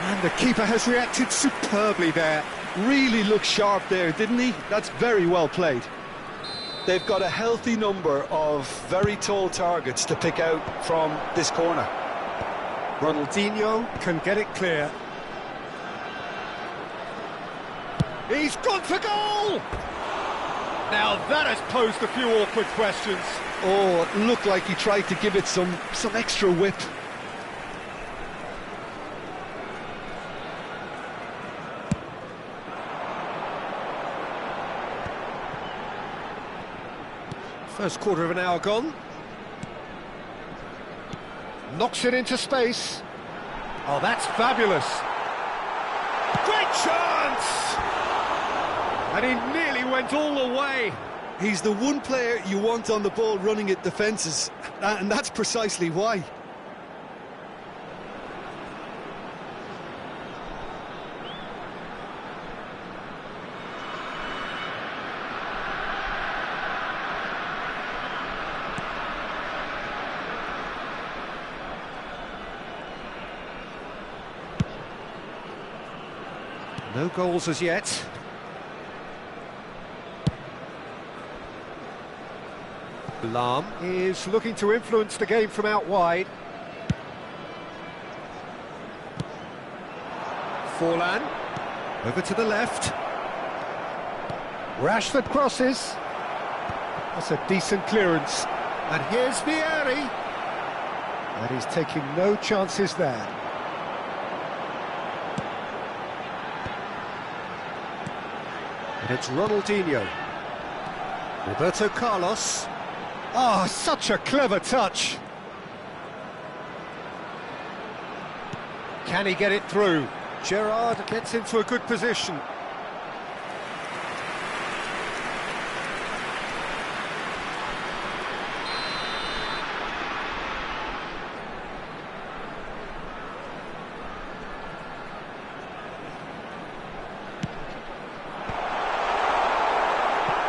And the keeper has reacted superbly there. Really looked sharp there, didn't he? That's very well played. They've got a healthy number of very tall targets to pick out from this corner. Ronaldinho can get it clear. He's gone for goal! Now that has posed a few awkward questions. Oh, it looked like he tried to give it some extra whip. First quarter of an hour gone. Knocks it into space. Oh, that's fabulous. Great chance! And he nearly went all the way. He's the one player you want on the ball running at defences, and that's precisely why. No goals as yet. MALAM is looking to influence the game from out wide. Forlan, over to the left. Rashford crosses. That's a decent clearance. And here's Vieri. And he's taking no chances there. And it's Ronaldinho. Roberto Carlos. Oh, such a clever touch. Can he get it through? Gerrard gets into a good position.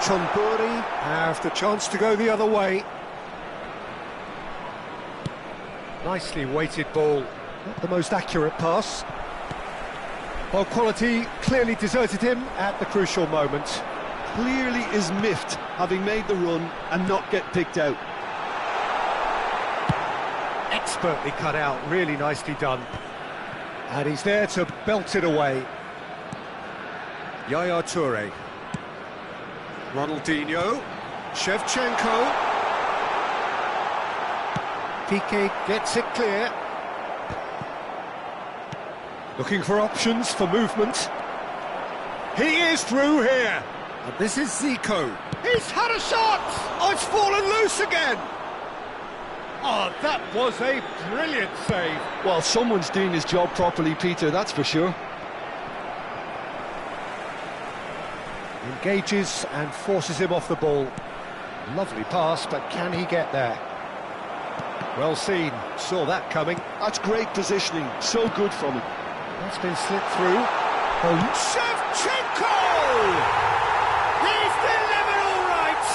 Chonburi have the chance to go the other way. Nicely weighted ball. Not the most accurate pass. Well, quality clearly deserted him at the crucial moment. clearly is miffed having made the run and not get picked out. Expertly cut out, really nicely done. And he's there to belt it away. Yaya Toure. Ronaldinho. Shevchenko. Piqué gets it clear. Looking for options for movement. He is through here. And this is Zico. He's had a shot! Oh, it's fallen loose again! Oh, that was a brilliant save. Well, someone's doing his job properly, Peter, that's for sure. Engages and forces him off the ball. Lovely pass, but can he get there? Well seen, saw that coming. That's great positioning, so good from him. That's been slipped through. Oh, Shevchenko! He's delivered all right!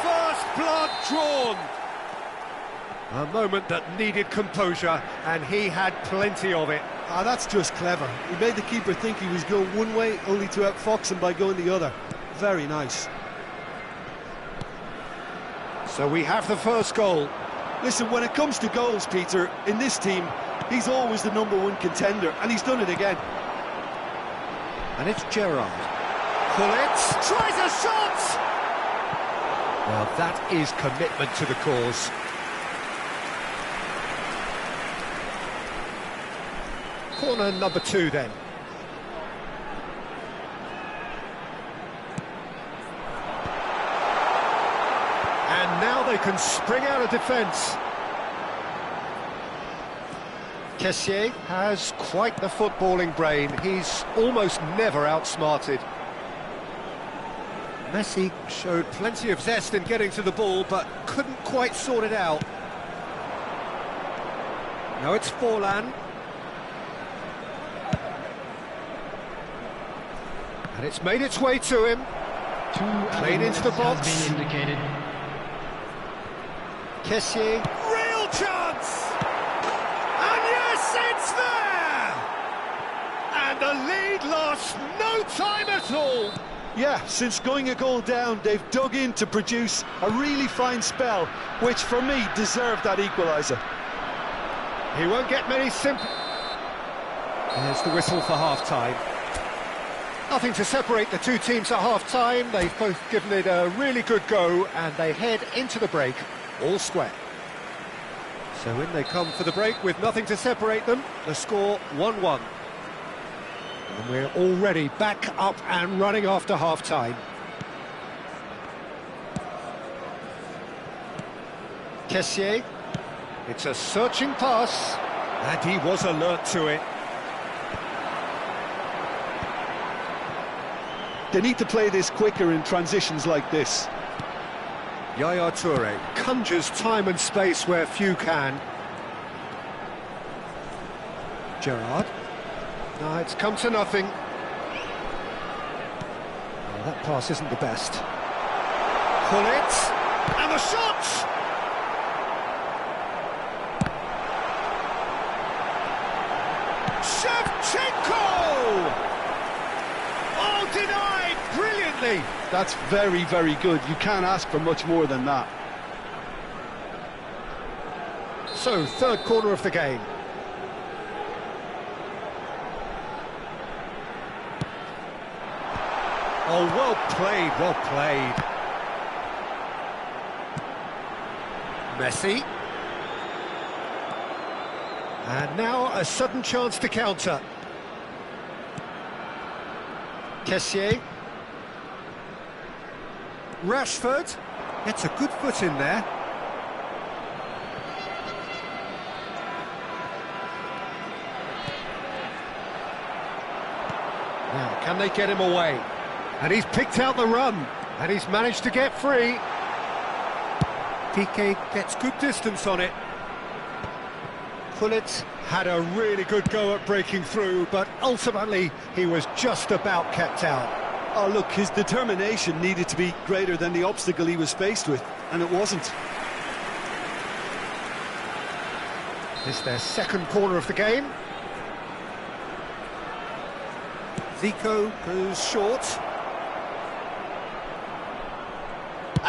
First blood drawn. A moment that needed composure, and he had plenty of it. Ah, that's just clever. He made the keeper think he was going one way, only to outfox him by going the other. Very nice. So we have the first goal. Listen, when it comes to goals, Peter, in this team, he's always the #1 contender, and he's done it again. And it's Gerrard. Pullets tries a shot! Well, that is commitment to the cause. Corner number 2 then. And now they can spring out of defence. Kessié has quite the footballing brain. He's almost never outsmarted. Messi showed plenty of zest in getting to the ball, but couldn't quite sort it out. Now it's Forlan. And it's made its way to him. Played into the box. Has been indicated. Kessié. Real chance! And yes, it's there! And the lead lost no time at all. Yeah, since going a goal down, they've dug in to produce a really fine spell, which for me deserved that equaliser. He won't get many simple... There's the whistle for half-time. Nothing to separate the two teams at half-time. They've both given it a really good go, and they head into the break all square. So in they come for the break with nothing to separate them. The score 1-1. And we're already back up and running after half-time. Kessié. It's a searching pass, and he was alert to it. They need to play this quicker in transitions like this. Yaya Toure conjures time and space where few can. Gerrard. No, it's come to nothing. Oh, that pass isn't the best. Pull it, and the shot! Shevchenko! Oh, denied brilliantly! That's very, very good. You can't ask for much more than that. So, third corner of the game. Oh, well played, well played. Messi. And now a sudden chance to counter. Kessié. Rashford gets a good foot in there. Now, can they get him away? And he's picked out the run, and he's managed to get free. Piqué gets good distance on it. Pullet had a really good go at breaking through, but ultimately he was just about kept out. Oh, look, his determination needed to be greater than the obstacle he was faced with, and it wasn't. This is their second corner of the game. Zico goes short.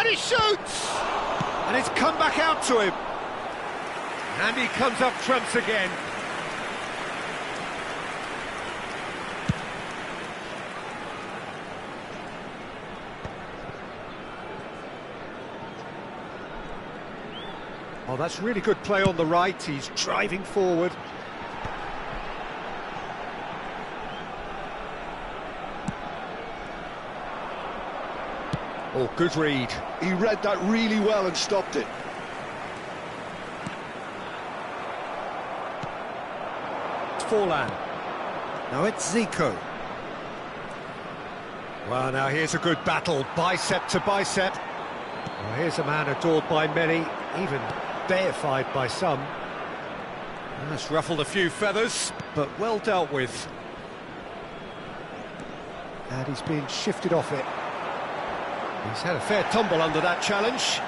and he shoots! And it's come back out to him. And he comes up trumps again. Oh, that's really good play on the right. He's driving forward. Oh, good read. He read that really well and stopped it. Forlan. Now it's Zico. Well, now here's a good battle, bicep to bicep. Well, here's a man adored by many, even deified by some. That's ruffled a few feathers, but well dealt with. And he's being shifted off it. He's had a fair tumble under that challenge.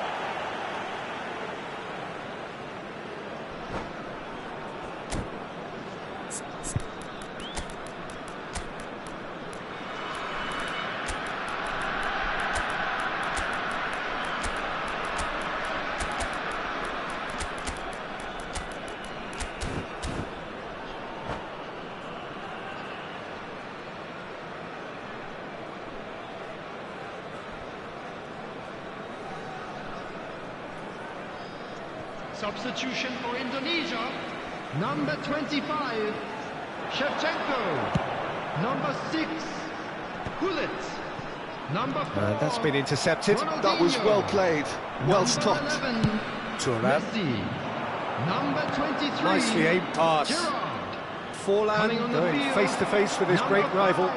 Substitution for Indonesia. Number 25, Shevchenko. Number 6, Gullit. Number 4, that's been intercepted. Ronaldinho. That was well played, well Number stopped. 11, Thuram. Messi. Number 23, Nicely aimed pass. Gerrard. Forlan Coming on the going field, face to face with his number great rival. 5,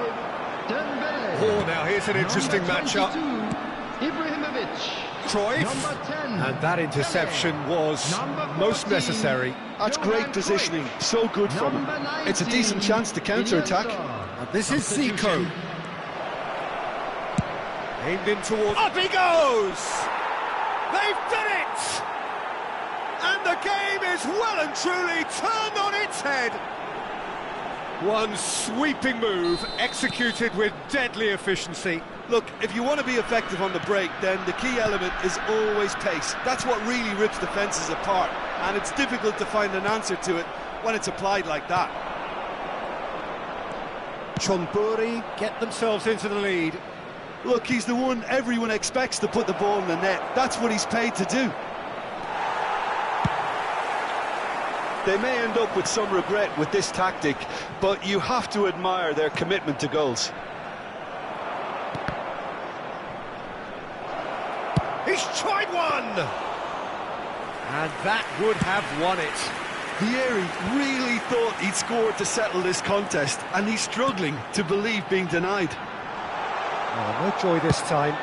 Dembele. Oh, now here's an interesting Number matchup. 22, Ibrahimovic. Cruyff. Number 10, And that interception was Number most 14, necessary. That's Johan great positioning, Cruyff. so good from him. Number It's a decent 19, chance to counter-attack. Iniesta. And this is Zico. Substitution. Aimed in towards... Up he goes! They've done it! And the game is well and truly turned on its head. One sweeping move, executed with deadly efficiency. Look, if you want to be effective on the break, then the key element is always pace. That's what really rips defences apart, and it's difficult to find an answer to it when it's applied like that. Chonburi get themselves into the lead. Look, he's the one everyone expects to put the ball in the net. That's what he's paid to do. They may end up with some regret with this tactic, but you have to admire their commitment to goals. He's tried one! And that would have won it. Vieri really thought he'd scored to settle this contest, and he's struggling to believe being denied. Oh, no joy this time.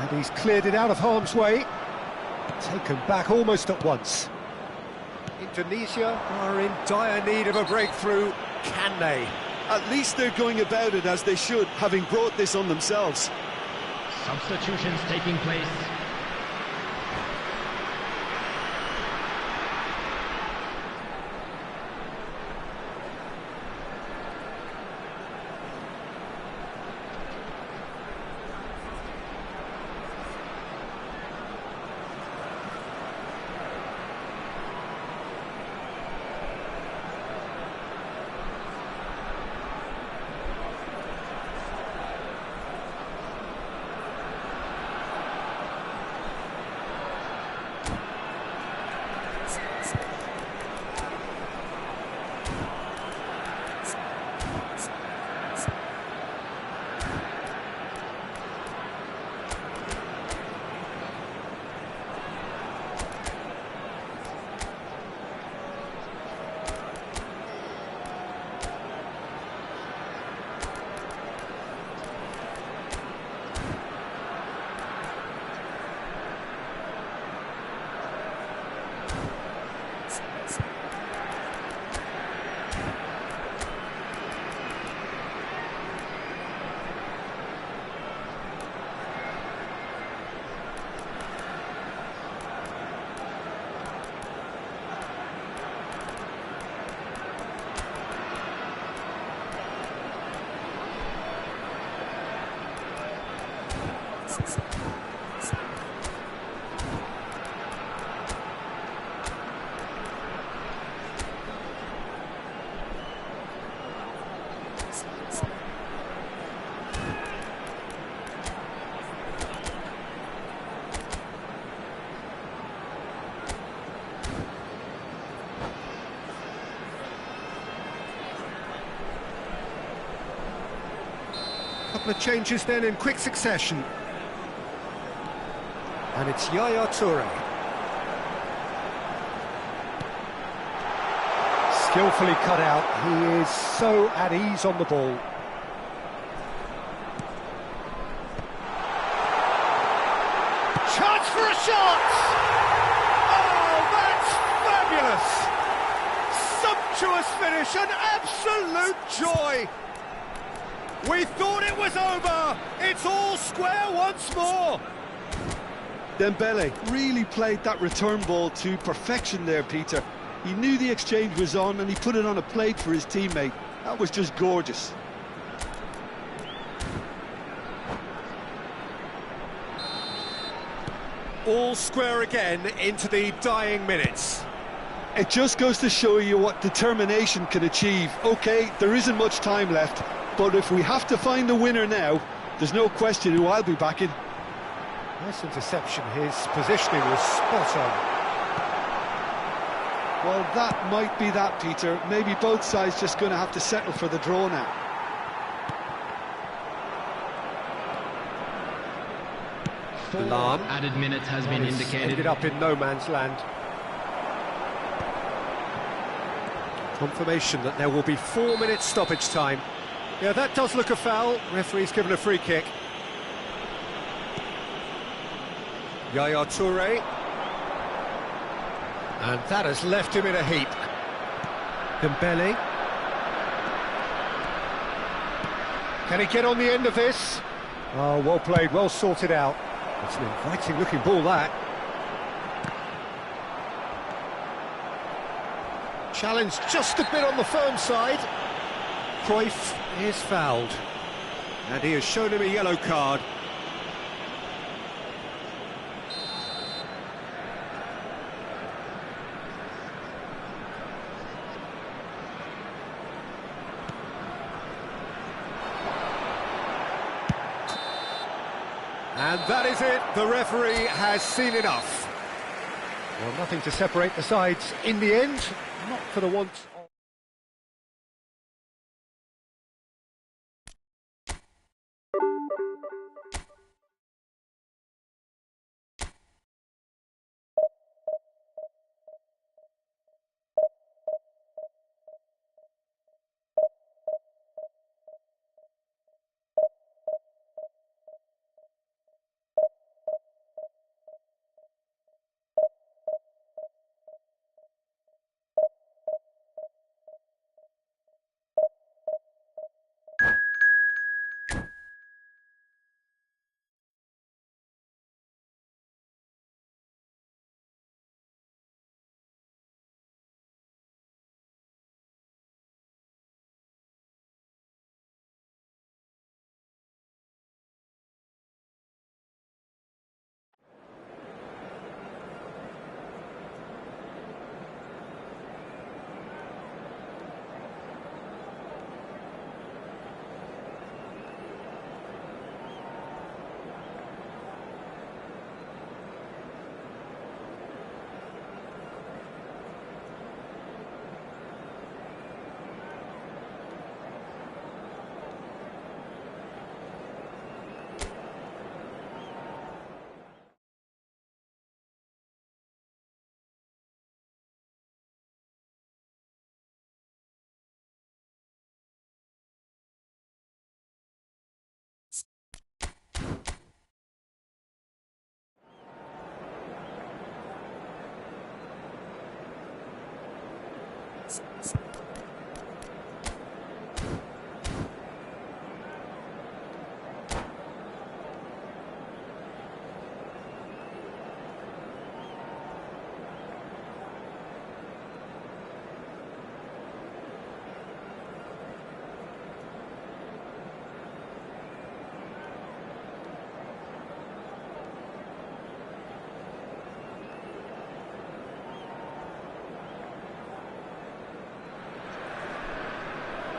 And he's cleared it out of harm's way. Taken back almost at once. Indonesia are in dire need of a breakthrough. Can they? At least they're going about it as they should, having brought this on themselves. Substitutions taking place. couple of changes then in quick succession. And it's Yaya Toure. Skillfully cut out. He is so at ease on the ball. Chance for a shot! Oh, that's fabulous! Sumptuous finish, an absolute joy! We thought it was over! It's all square once more! Dembele really played that return ball to perfection there, Peter. He knew the exchange was on and he put it on a plate for his teammate. That was just gorgeous. All square again into the dying minutes. It just goes to show you what determination can achieve. OK, there isn't much time left, but if we have to find a winner now, there's no question who I'll be backing. Nice interception. His positioning was spot on. Well, that might be that, Peter. Maybe both sides just going to have to settle for the draw now. Malam. Added minutes has been indicated. Ended up in no man's land. Confirmation that there will be 4 minutes stoppage time. Yeah, that does look a foul. Referee's given a free kick. Yaya Toure. And that has left him in a heap. Dembele. Can he get on the end of this? Oh, well played, well sorted out. It's an inviting looking ball, that. Challenge just a bit on the firm side. Cruyff is fouled. And he has shown him a yellow card. And that is it, the referee has seen enough. Well, nothing to separate the sides in the end, not for the want of...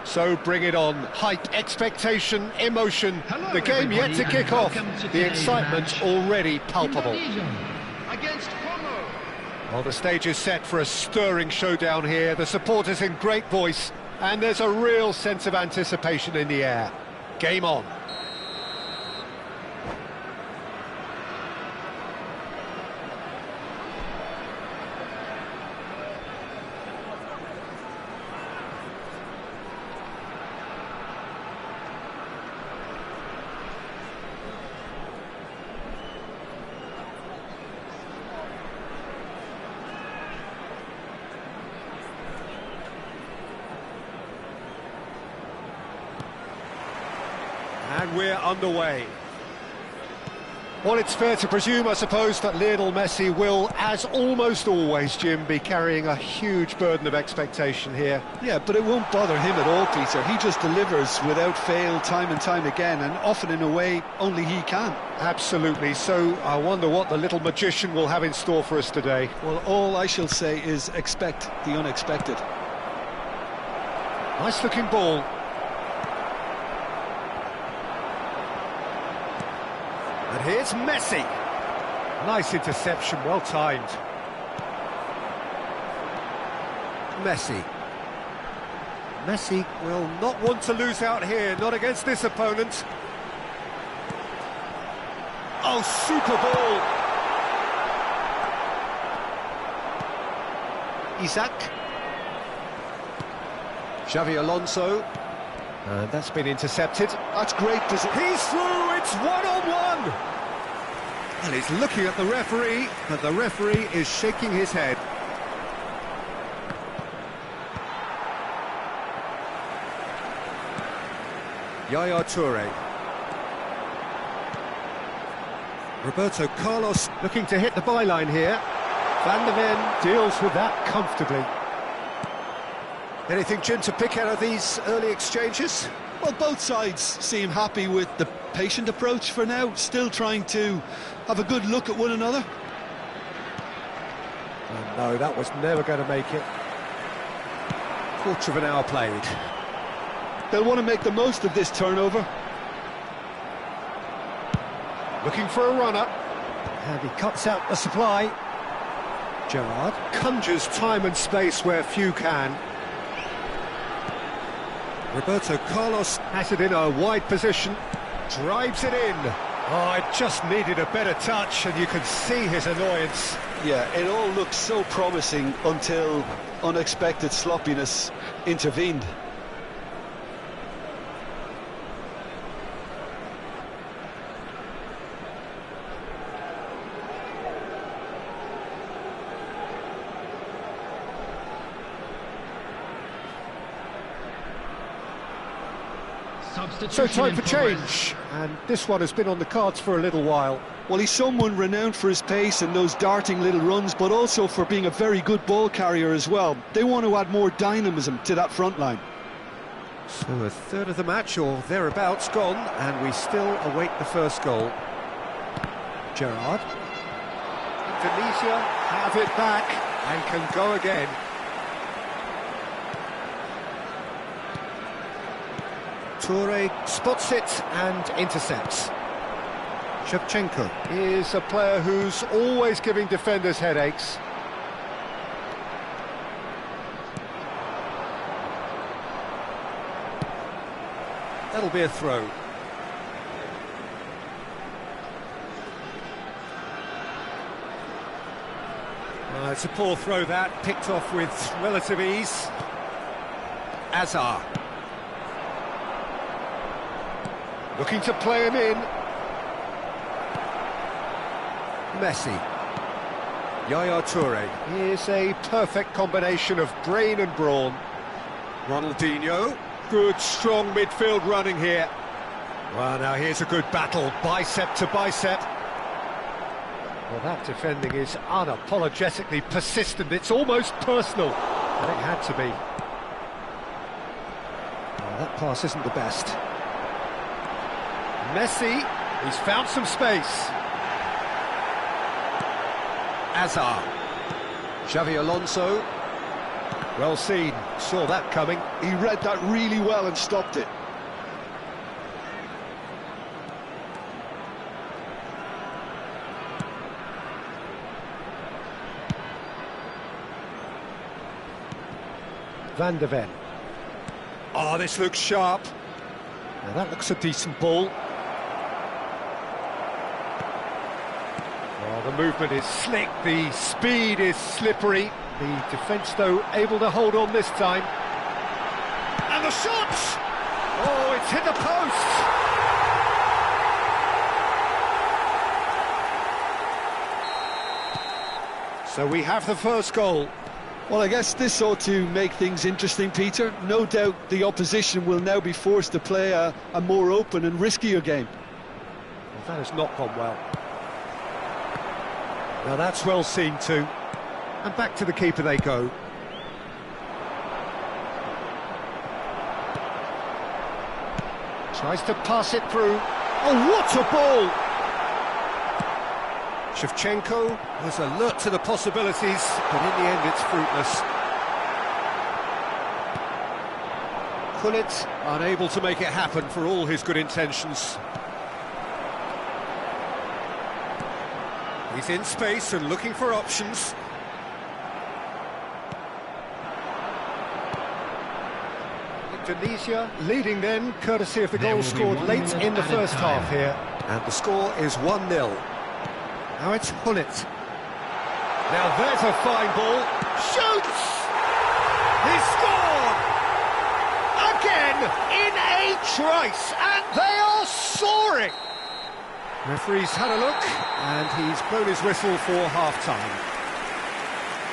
So bring it on. Hype, expectation, emotion. Hello, the game yet to kick off. to The excitement match. already palpable. Indonesia against Congo. Well, the stage is set for a stirring showdown here. The supporters in great voice, and there's a real sense of anticipation in the air. Game on. And we're underway. Well, it's fair to presume, I suppose, that Lionel Messi will, as almost always, Jim, be carrying a huge burden of expectation here. Yeah, but it won't bother him at all, Peter. He just delivers without fail time and time again, and often in a way only he can. Absolutely. So I wonder what the little magician will have in store for us today. Well, all I shall say is expect the unexpected. Nice-looking ball. And here's Messi. Nice interception, well timed. Messi. Messi will not want to lose out here, not against this opponent. Oh, super ball. Isaac. Xavi Alonso. And that's been intercepted. That's great. He's through, it's one-on-one! And he's looking at the referee, but the referee is shaking his head. Yaya Toure. Roberto Carlos looking to hit the byline here. Van der Ven deals with that comfortably. Anything, Jim, to pick out of these early exchanges? Well, both sides seem happy with the patient approach for now, still trying to have a good look at one another. Oh, no, that was never going to make it. Quarter of an hour played. They'll want to make the most of this turnover. Looking for a runner. And he cuts out the supply. Gerrard conjures time and space where few can. Roberto Carlos has it in a wide position, drives it in. Oh, it just needed a better touch, and you can see his annoyance. Yeah, it all looked so promising until unexpected sloppiness intervened. So time for change, and this one has been on the cards for a little while. Well, he's someone renowned for his pace and those darting little runs, but also for being a very good ball carrier as well. They want to add more dynamism to that front line. So a third of the match, or thereabouts, gone, and we still await the first goal. Gerrard. Indonesia have it back and can go again. Toure spots it and intercepts. Shevchenko is a player who's always giving defenders headaches. That'll be a throw. It's a poor throw that, picked off with relative ease. Azar. Looking to play him in. Messi. Yaya Toure. Here's a perfect combination of brain and brawn. Ronaldinho. Good, strong midfield running here. Well, now here's a good battle, bicep to bicep. Well, that defending is unapologetically persistent. It's almost personal, and it had to be. Well, that pass isn't the best. Messi, he's found some space. Azar. Xavi Alonso. Well seen, saw that coming. He read that really well and stopped it. Van der Ven. Oh, this looks sharp. Now that looks a decent ball. Oh, the movement is slick, the speed is slippery. The defence, though, able to hold on this time. And the shot! Oh, it's hit the post! So we have the first goal. Well, I guess this ought to make things interesting, Peter. No doubt the opposition will now be forced to play a more open and riskier game. Well, that has not gone well. Now that's well seen too. And back to the keeper they go. Tries to pass it through. Oh, what a ball! Shevchenko was alert to the possibilities, but in the end it's fruitless. Gullit unable to make it happen for all his good intentions. He's in space and looking for options. Indonesia leading then, courtesy of the goal scored late in the first half here. And the score is 1-0. Now it's Gullit. Now there's a fine ball. Shoots! He scored! Again in a trice, and they are soaring! Referee's had a look, and he's blown his whistle for half-time.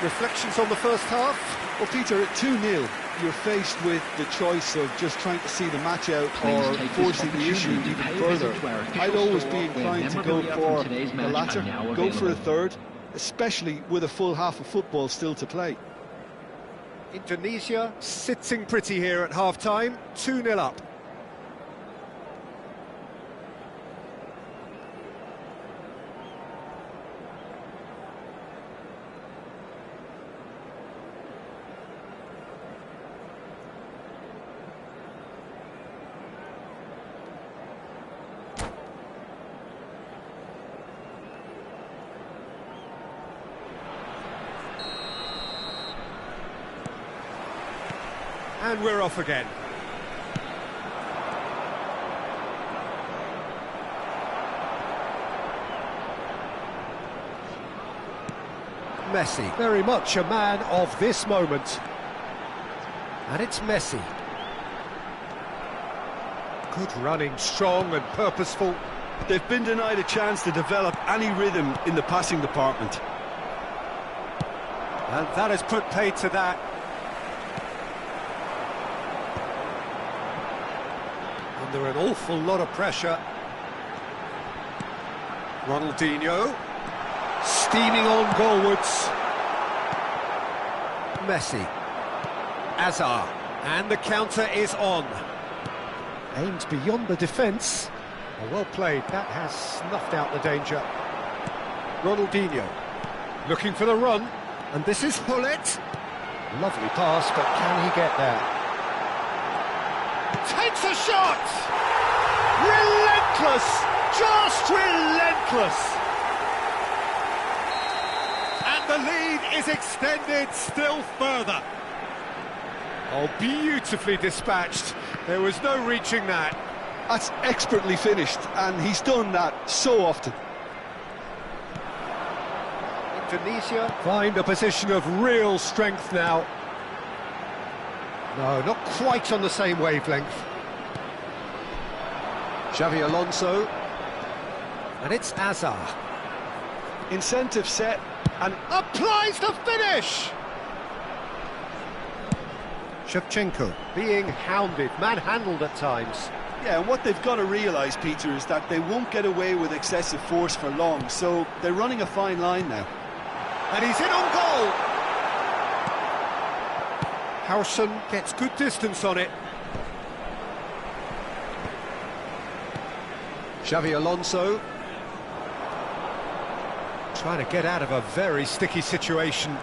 Reflections on the first half? Well, Peter, at 2-0, you're faced with the choice of just trying to see the match out or forcing the issue even further. I'd always be inclined to go for the latter, go for a third, especially with a full half of football still to play. Indonesia sitting pretty here at half-time, 2-0 up. And we're off again. Messi, very much a man of this moment. And it's Messi. Good running, strong and purposeful. They've been denied a chance to develop any rhythm in the passing department. And that has put paid to that. Under an awful lot of pressure. Ronaldinho steaming on goalwards. Messi. Azar. And the counter is on. Aimed beyond the defence. Well played. That has snuffed out the danger. Ronaldinho looking for the run. And this is Gullit. Lovely pass, but can he get there? Takes a shot! Relentless! Just relentless! And the lead is extended still further. Oh, beautifully dispatched. There was no reaching that. That's expertly finished, and he's done that so often. Indonesia find a position of real strength now. No, not quite on the same wavelength. Xavi Alonso. And it's Azar. Incentive set and applies the finish! Shevchenko being hounded, manhandled at times. yeah, and what they've got to realise, Peter, is that they won't get away with excessive force for long, so they're running a fine line now. And he's in on goal! Howson gets good distance on it. Xavi Alonso trying to get out of a very sticky situation.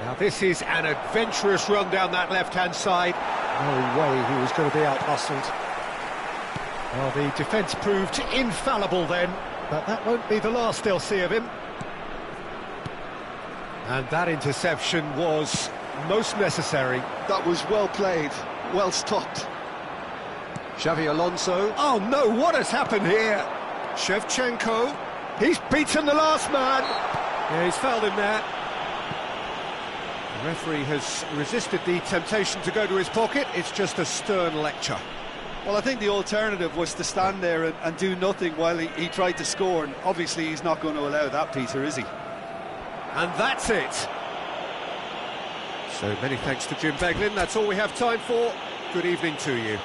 Now this is an adventurous run down that left-hand side. No way he was going to be out-muscled. Well, the defence proved infallible then, but that won't be the last they'll see of him. And that interception was most necessary. That was well played, well stopped. Xavi Alonso. Oh no, what has happened here? Shevchenko. He's beaten the last man. Yeah, he's fouled him there. The referee has resisted the temptation to go to his pocket. It's just a stern lecture. Well, I think the alternative was to stand there and do nothing while he tried to score, and obviously he's not going to allow that, Peter, is he? And that's it. So many thanks to Jim Beglin. That's all we have time for. Good evening to you.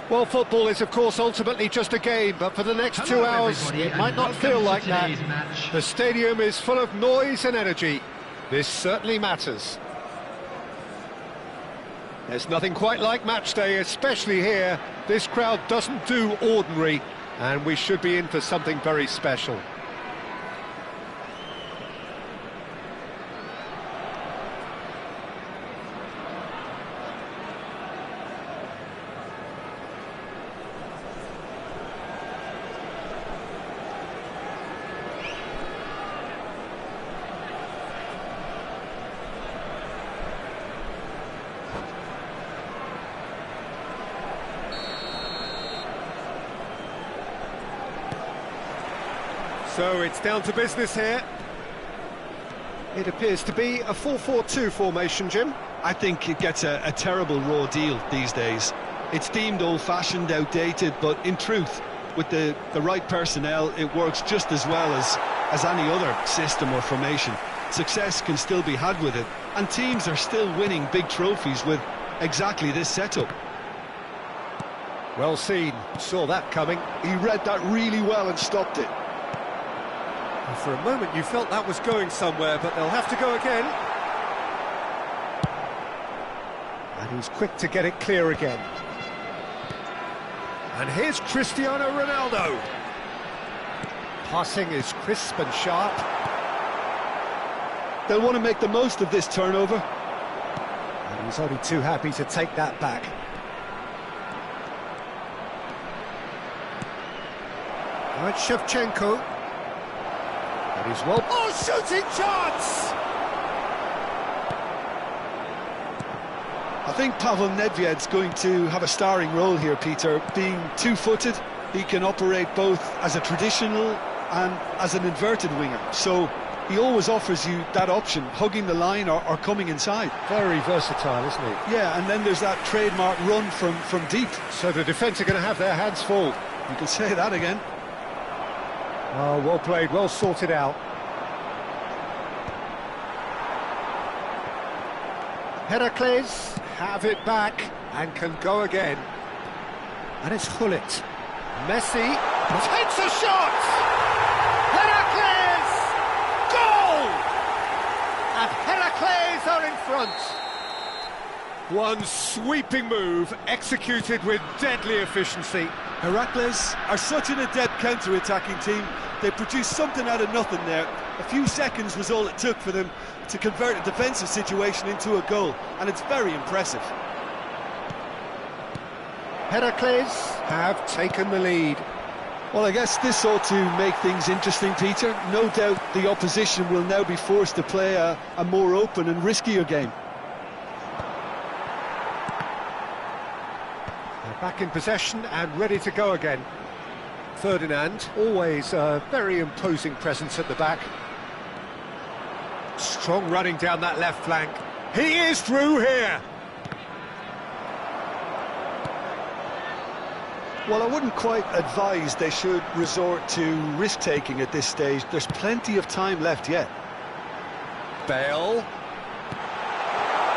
Well, football is, of course, ultimately just a game, but for the next 2 hours, it might not feel like that. The stadium is full of noise and energy. This certainly matters. There's nothing quite like match day, especially here. This crowd doesn't do ordinary, and we should be in for something very special. So it's down to business here. It appears to be a 4-4-2 formation, Jim. I think it gets a terrible raw deal these days. It's deemed old-fashioned, outdated, but in truth, with the right personnel, it works just as well as any other system or formation. Success can still be had with it, and teams are still winning big trophies with exactly this setup. Well seen, saw that coming. He read that really well and stopped it. And for a moment you felt that was going somewhere, but they'll have to go again. And he's quick to get it clear again. And here's Cristiano Ronaldo. Passing is crisp and sharp. They'll want to make the most of this turnover. And he's only too happy to take that back. Right, Shevchenko. And he's well... Oh, shooting chance! I think Pavel Nedved's going to have a starring role here, Peter. Being two-footed, he can operate both as a traditional and as an inverted winger. So he always offers you that option, hugging the line or coming inside. Very versatile, isn't he? Yeah, and then there's that trademark run from deep. So the defence are going to have their hands full. You can say that again. Oh, well played, well sorted out. Heracles have it back and can go again. And it's Hullet. Messi takes a shot! Heracles! Goal! And Heracles are in front. One sweeping move executed with deadly efficiency. Heracles are such an adept counter-attacking team. They produced something out of nothing there. A few seconds was all it took for them to convert a defensive situation into a goal, and it's very impressive. Heracles have taken the lead. Well, I guess this ought to make things interesting, Peter. No doubt the opposition will now be forced to play a more open and riskier game. They're back in possession and ready to go again. Ferdinand, always a very imposing presence at the back. Strong running down that left flank. He is through here. Well, I wouldn't quite advise they should resort to risk-taking at this stage. There's plenty of time left yet. Bale.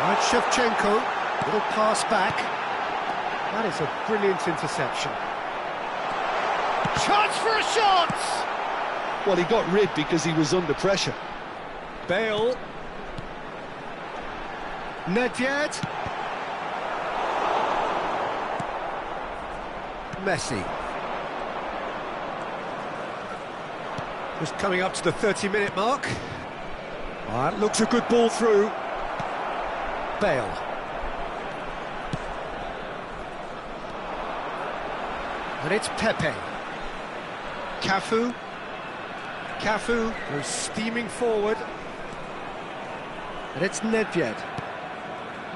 Right, Shevchenko. Little pass back. That is a brilliant interception. Chance for a shot! Well, he got rid because he was under pressure. Bale. Nedved. Messi. Just coming up to the 30-minute mark. That looks a good ball through. Bale. And it's Pepe. Cafu. Cafu goes steaming forward. And it's Nedved.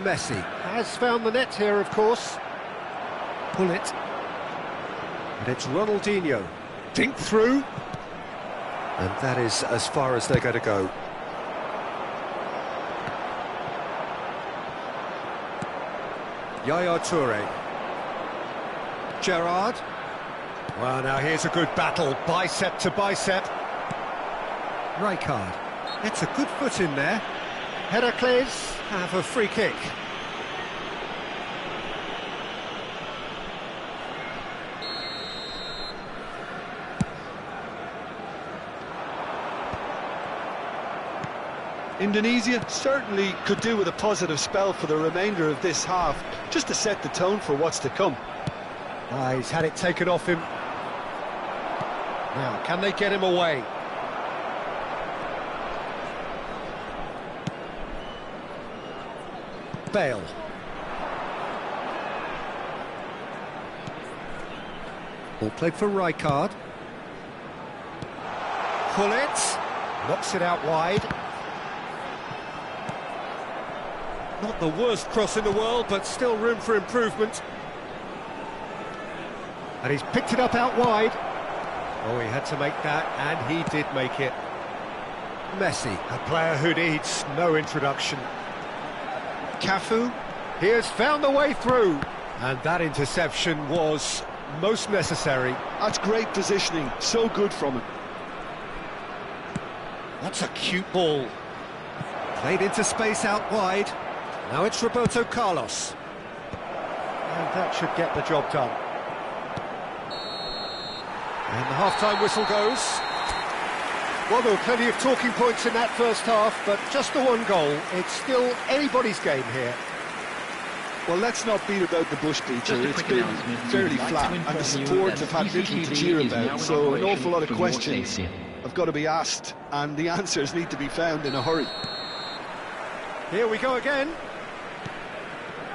Messi has found the net here, of course. Pull it. And it's Ronaldinho. Dink through. And that is as far as they're going to go. Yaya Toure. Gerrard. Well, now here's a good battle, bicep to bicep. Rijkaard. It's a good foot in there. Heracles have a free kick. Indonesia certainly could do with a positive spell for the remainder of this half, just to set the tone for what's to come. He's had it taken off him. Now, can they get him away? Bale. Ball played for Rijkaard. Pull it. Knocks it out wide. Not the worst cross in the world, but still room for improvement. And he's picked it up out wide. Oh, he had to make that, and he did make it. Messi, a player who needs no introduction. Cafu, he has found the way through. And that interception was most necessary. That's great positioning, so good from him. That's a cute ball. Played into space out wide. Now it's Roberto Carlos. And that should get the job done. And the half-time whistle goes. Well, there were plenty of talking points in that first half, but just the one goal. It's still anybody's game here. Well, let's not beat about the bush, Peter. It's been fairly flat, and the support have had little to cheer about, so an awful lot of questions have got to be asked, and the answers need to be found in a hurry. Here we go again.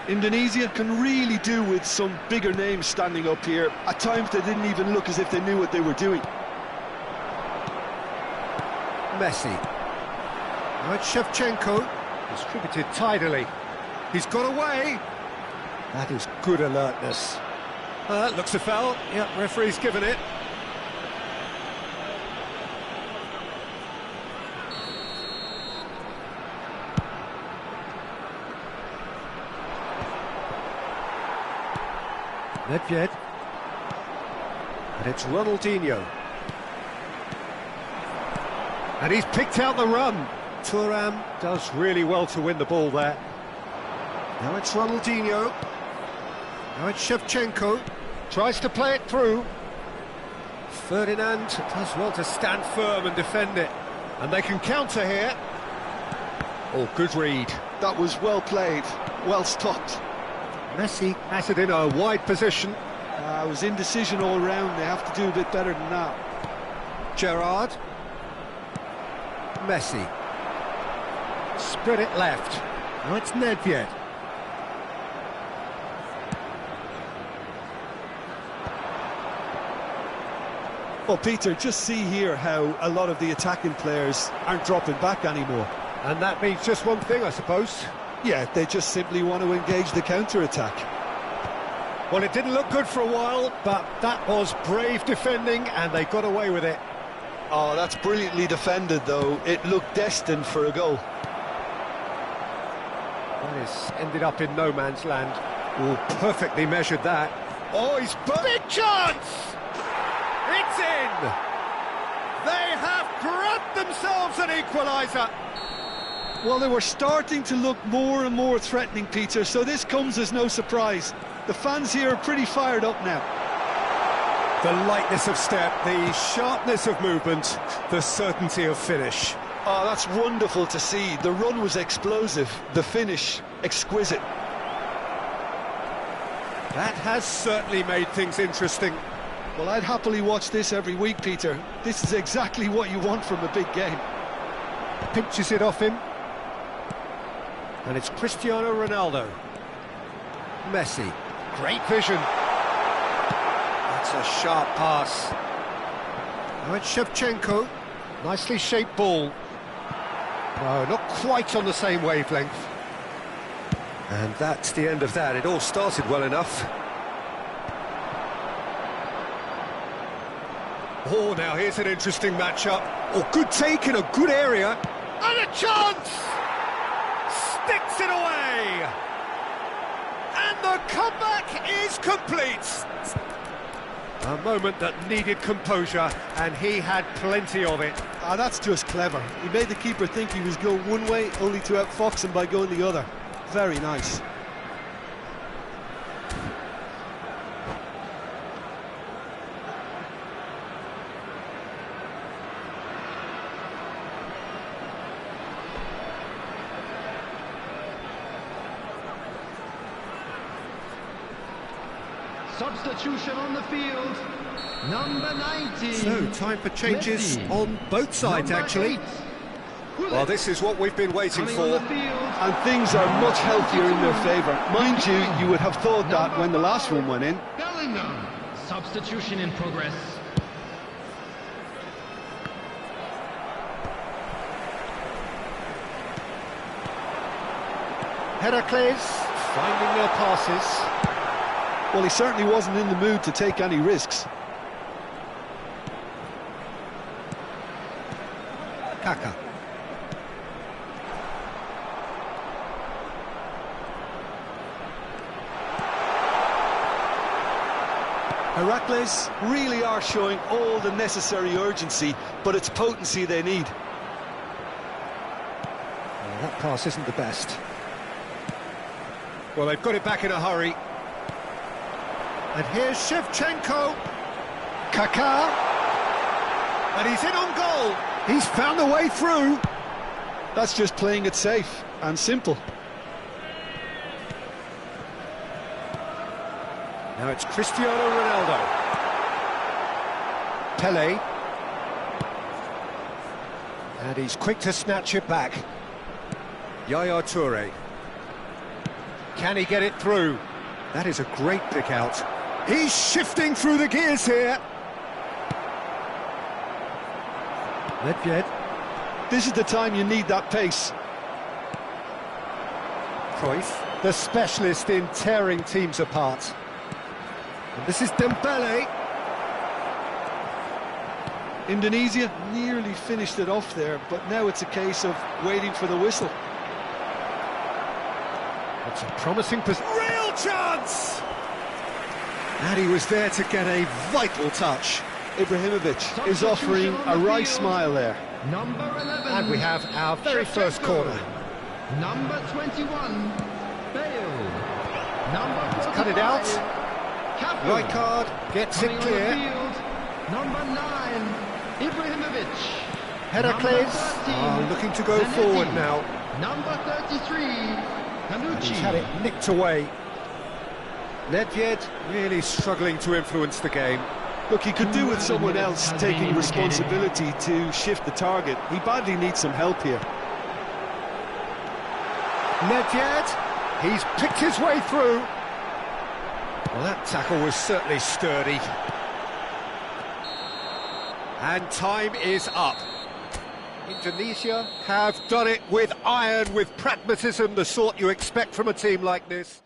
Indonesia can really do with some bigger names standing up here. At times they didn't even look as if they knew what they were doing. Messi. Now it's Shevchenko. Distributed tidily. He's got away. That is good alertness. Looks a foul. Yeah, referee's given it. Nedved. And it's Ronaldinho. And he's picked out the run. Thuram does really well to win the ball there. Now it's Ronaldinho. Now it's Shevchenko. Tries to play it through. Ferdinand does well to stand firm and defend it. And they can counter here. Oh, good read. That was well played, well stopped. Messi has it in a wide position. It was indecision all round. They have to do a bit better than that. Gerrard. Messi. Spread it left. Now it's Nedved. Well, Peter, just see here how a lot of the attacking players aren't dropping back anymore. And that means just one thing, I suppose. Yeah, they just simply want to engage the counter-attack. Well, it didn't look good for a while, but that was brave defending, and they got away with it. Oh, that's brilliantly defended, though. It looked destined for a goal. That has ended up in no man's land. Oh, perfectly measured that. Oh, he's... Big chance! It's in! They have grabbed themselves an equaliser. Well, they were starting to look more and more threatening, Peter, so this comes as no surprise. The fans here are pretty fired up now. The lightness of step, the sharpness of movement, the certainty of finish. Oh, that's wonderful to see. The run was explosive, the finish exquisite. That has certainly made things interesting. Well, I'd happily watch this every week, Peter. This is exactly what you want from a big game. Pinches it off him. And it's Cristiano Ronaldo. Messi. Great vision. That's a sharp pass. Now it's Shevchenko. Nicely shaped ball. No, not quite on the same wavelength. And that's the end of that. It all started well enough. Oh, now here's an interesting matchup. Oh, good take in a good area. And a chance! Sticks it away! And the comeback is complete! A moment that needed composure, and he had plenty of it. Ah, that's just clever. He made the keeper think he was going one way, only to outfox him by going the other. Very nice. Substitution on the field. Number 19. So, time for changes on both sides, actually. Well, this is what we've been waiting for. And things are much healthier in their favour. Mind you, you would have thought that when the last one went in. Bellingham. Substitution in progress. Heracles finding their passes. Well, he certainly wasn't in the mood to take any risks. Kaka. Heracles really are showing all the necessary urgency, but it's potency they need. Well, that pass isn't the best. Well, they've got it back in a hurry. And here's Shevchenko. Kaká. And he's in on goal. He's found a way through. That's just playing it safe and simple. Now it's Cristiano Ronaldo. Pelé. And he's quick to snatch it back. Yaya Touré. Can he get it through? That is a great pick out. He's shifting through the gears here. Nedved. This is the time you need that pace. Cruyff, the specialist in tearing teams apart. And this is Dembele. Indonesia nearly finished it off there, but now it's a case of waiting for the whistle. It's a promising position. Real chance! And he was there to get a vital touch. Ibrahimovic is offering a right smile there. Number 11. And we have our very first corner. Number 21. Bale. Number 45. Cut it out. Cafu. Rijkaard gets Coming it on the clear. field. Number 9. Ibrahimovic. Heracles are looking to go Zanetti. forward now. Number 33. And he's had it nicked away. Nedved really struggling to influence the game. Look, he could do with someone else taking responsibility to shift the target. He badly needs some help here. Nedved, he's picked his way through. Well, that tackle was certainly sturdy. And time is up. Indonesia have done it with iron, with pragmatism, the sort you expect from a team like this.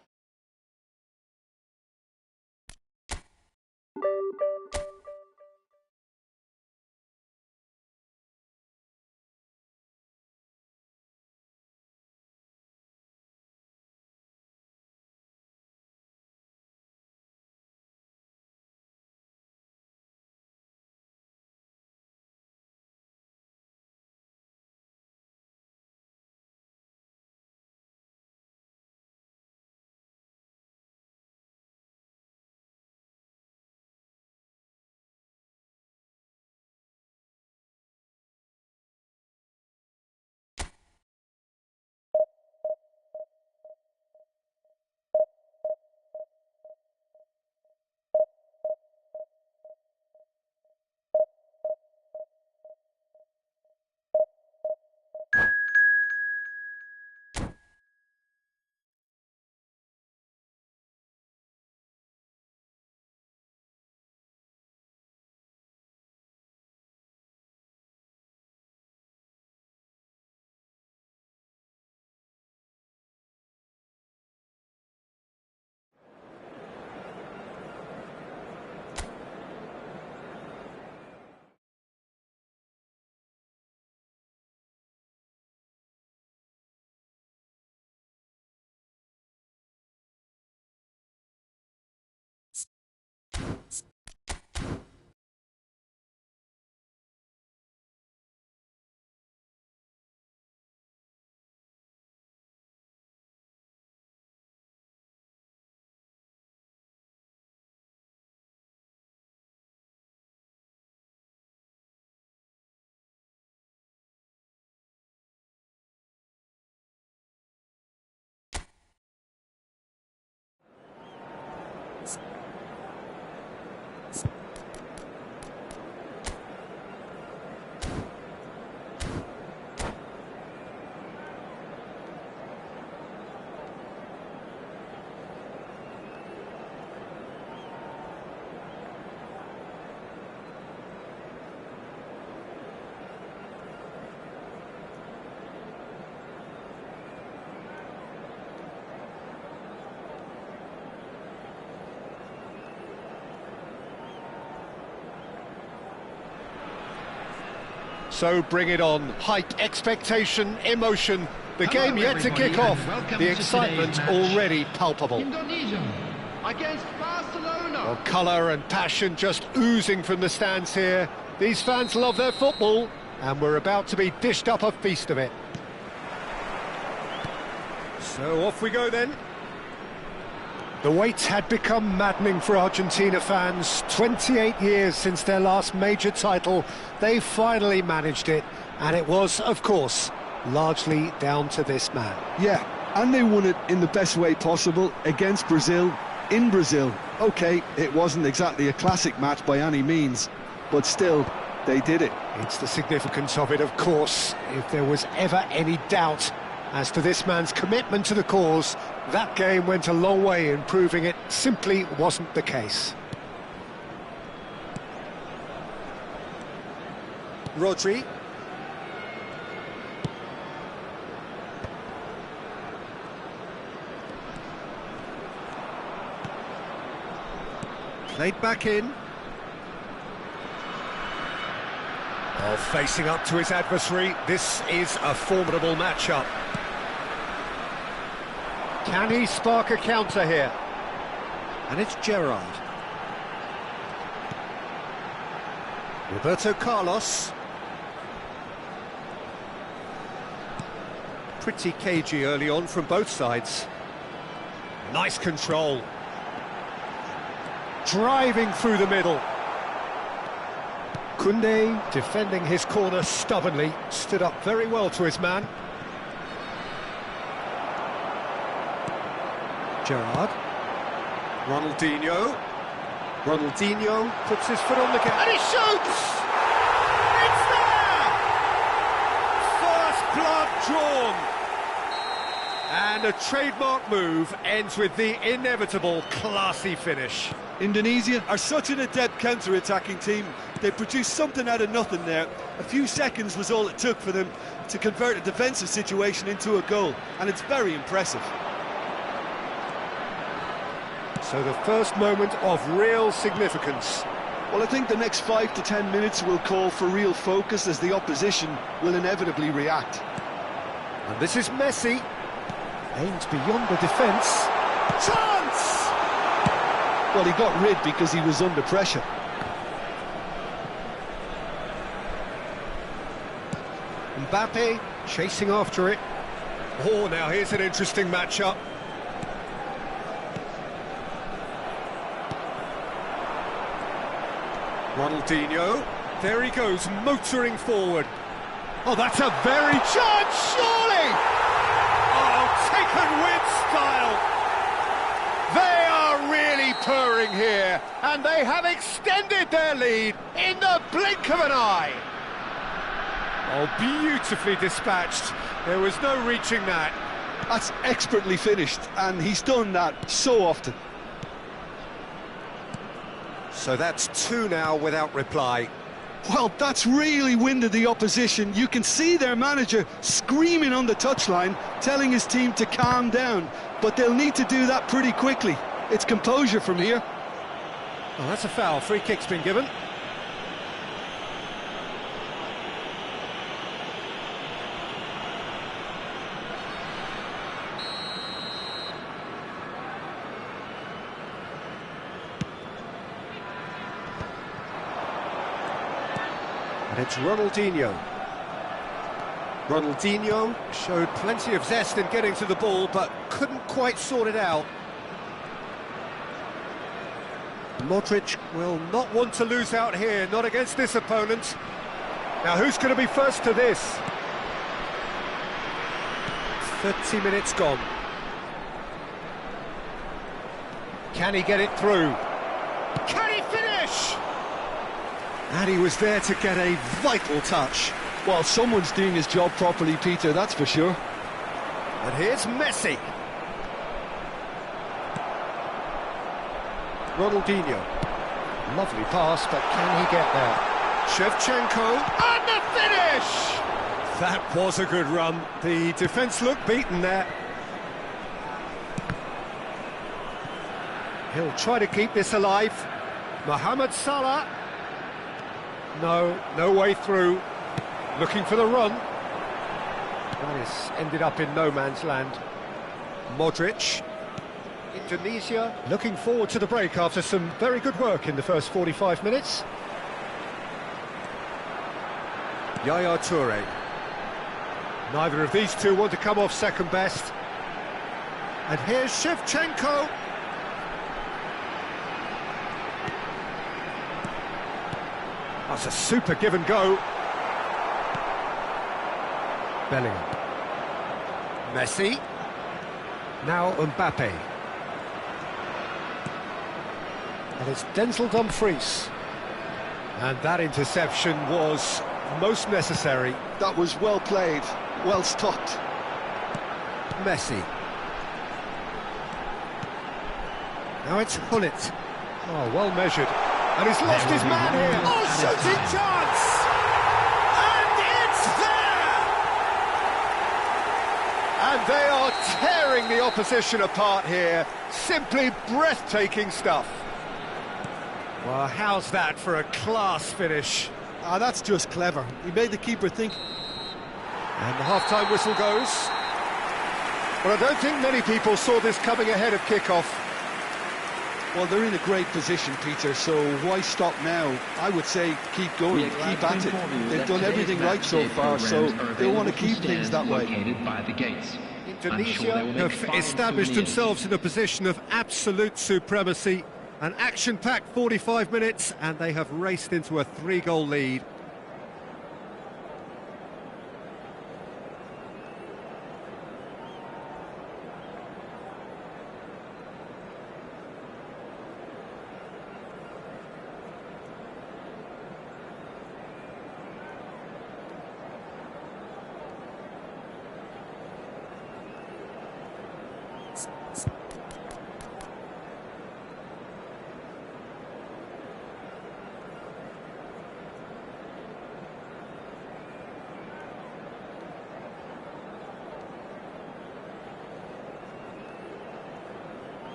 So bring it on. Hype, expectation, emotion. The game yet to kick off. The excitement already palpable. Indonesia against Barcelona. Well, colour and passion just oozing from the stands here. These fans love their football, and we're about to be dished up a feast of it. So off we go then. The wait had become maddening for Argentina fans. 28 years since their last major title, they finally managed it, and it was, of course, largely down to this man. Yeah, and they won it in the best way possible against Brazil, in Brazil. OK, it wasn't exactly a classic match by any means, but still, they did it. It's the significance of it, of course. If there was ever any doubt as to this man's commitment to the cause, that game went a long way in proving it simply wasn't the case. Rodri. Played back in. Oh, facing up to his adversary, this is a formidable matchup. Can he spark a counter here? And it's Gerrard. Roberto Carlos. Pretty cagey early on from both sides. Nice control. Driving through the middle. Koundé, defending his corner stubbornly, stood up very well to his man. Gerrard. Ronaldinho. Ronaldinho puts his foot on the gas, and he shoots! It's there! First blood drawn! And a trademark move ends with the inevitable classy finish. Indonesia are such an adept counter-attacking team. They produced something out of nothing there. A few seconds was all it took for them to convert a defensive situation into a goal, and it's very impressive. So the first moment of real significance. Well, I think the next 5 to 10 minutes will call for real focus as the opposition will inevitably react. And this is Messi. Aims beyond the defence. Chance! Well, he got rid because he was under pressure. Mbappe chasing after it. Oh, now here's an interesting matchup. Ronaldinho, there he goes, motoring forward. Oh, that's a very chance, surely! Oh, taken with style! They are really purring here, and they have extended their lead in the blink of an eye. Oh, beautifully dispatched. There was no reaching that. That's expertly finished, and he's done that so often. So that's 2 now without reply. Well, that's really winded the opposition. You can see their manager screaming on the touchline, telling his team to calm down, but they'll need to do that pretty quickly. It's composure from here. Oh, that's a foul. Free kick's been given. And it's Ronaldinho. Ronaldinho showed plenty of zest in getting to the ball, but couldn't quite sort it out. Modric will not want to lose out here, not against this opponent. Now, who's going to be first to this? 30 minutes gone. Can he get it through? Can he finish? And he was there to get a vital touch. Well, someone's doing his job properly, Peter, that's for sure. And here's Messi. Ronaldinho. Lovely pass, but can he get there? Shevchenko, and the finish! That was a good run. The defence looked beaten there. He'll try to keep this alive. Mohamed Salah. No way through. Looking for the run. That is ended up in no man's land. Modric. Indonesia looking forward to the break after some very good work in the first 45 minutes. Yaya Toure. Neither of these two want to come off second best. And here's Shevchenko. That's a super give and go. Bellingham. Messi. Now Mbappe. And it's Denzel Dumfries. And that interception was most necessary. That was well played, well stopped. Messi. Now it's Hullet. Oh, well measured. And he's lost his man here. Oh, shooting chance! And it's there! And they are tearing the opposition apart here. Simply breathtaking stuff. Well, how's that for a class finish? Ah, that's just clever. He made the keeper think. And the half-time whistle goes. Well, I don't think many people saw this coming ahead of kick-off. Well, they're in a great position, Peter, so why stop now? I would say keep going, keep at it. They've done everything right so far, so they want to keep things that way. Indonesia have established themselves in a position of absolute supremacy. An action-packed 45 minutes, and they have raced into a 3-goal lead.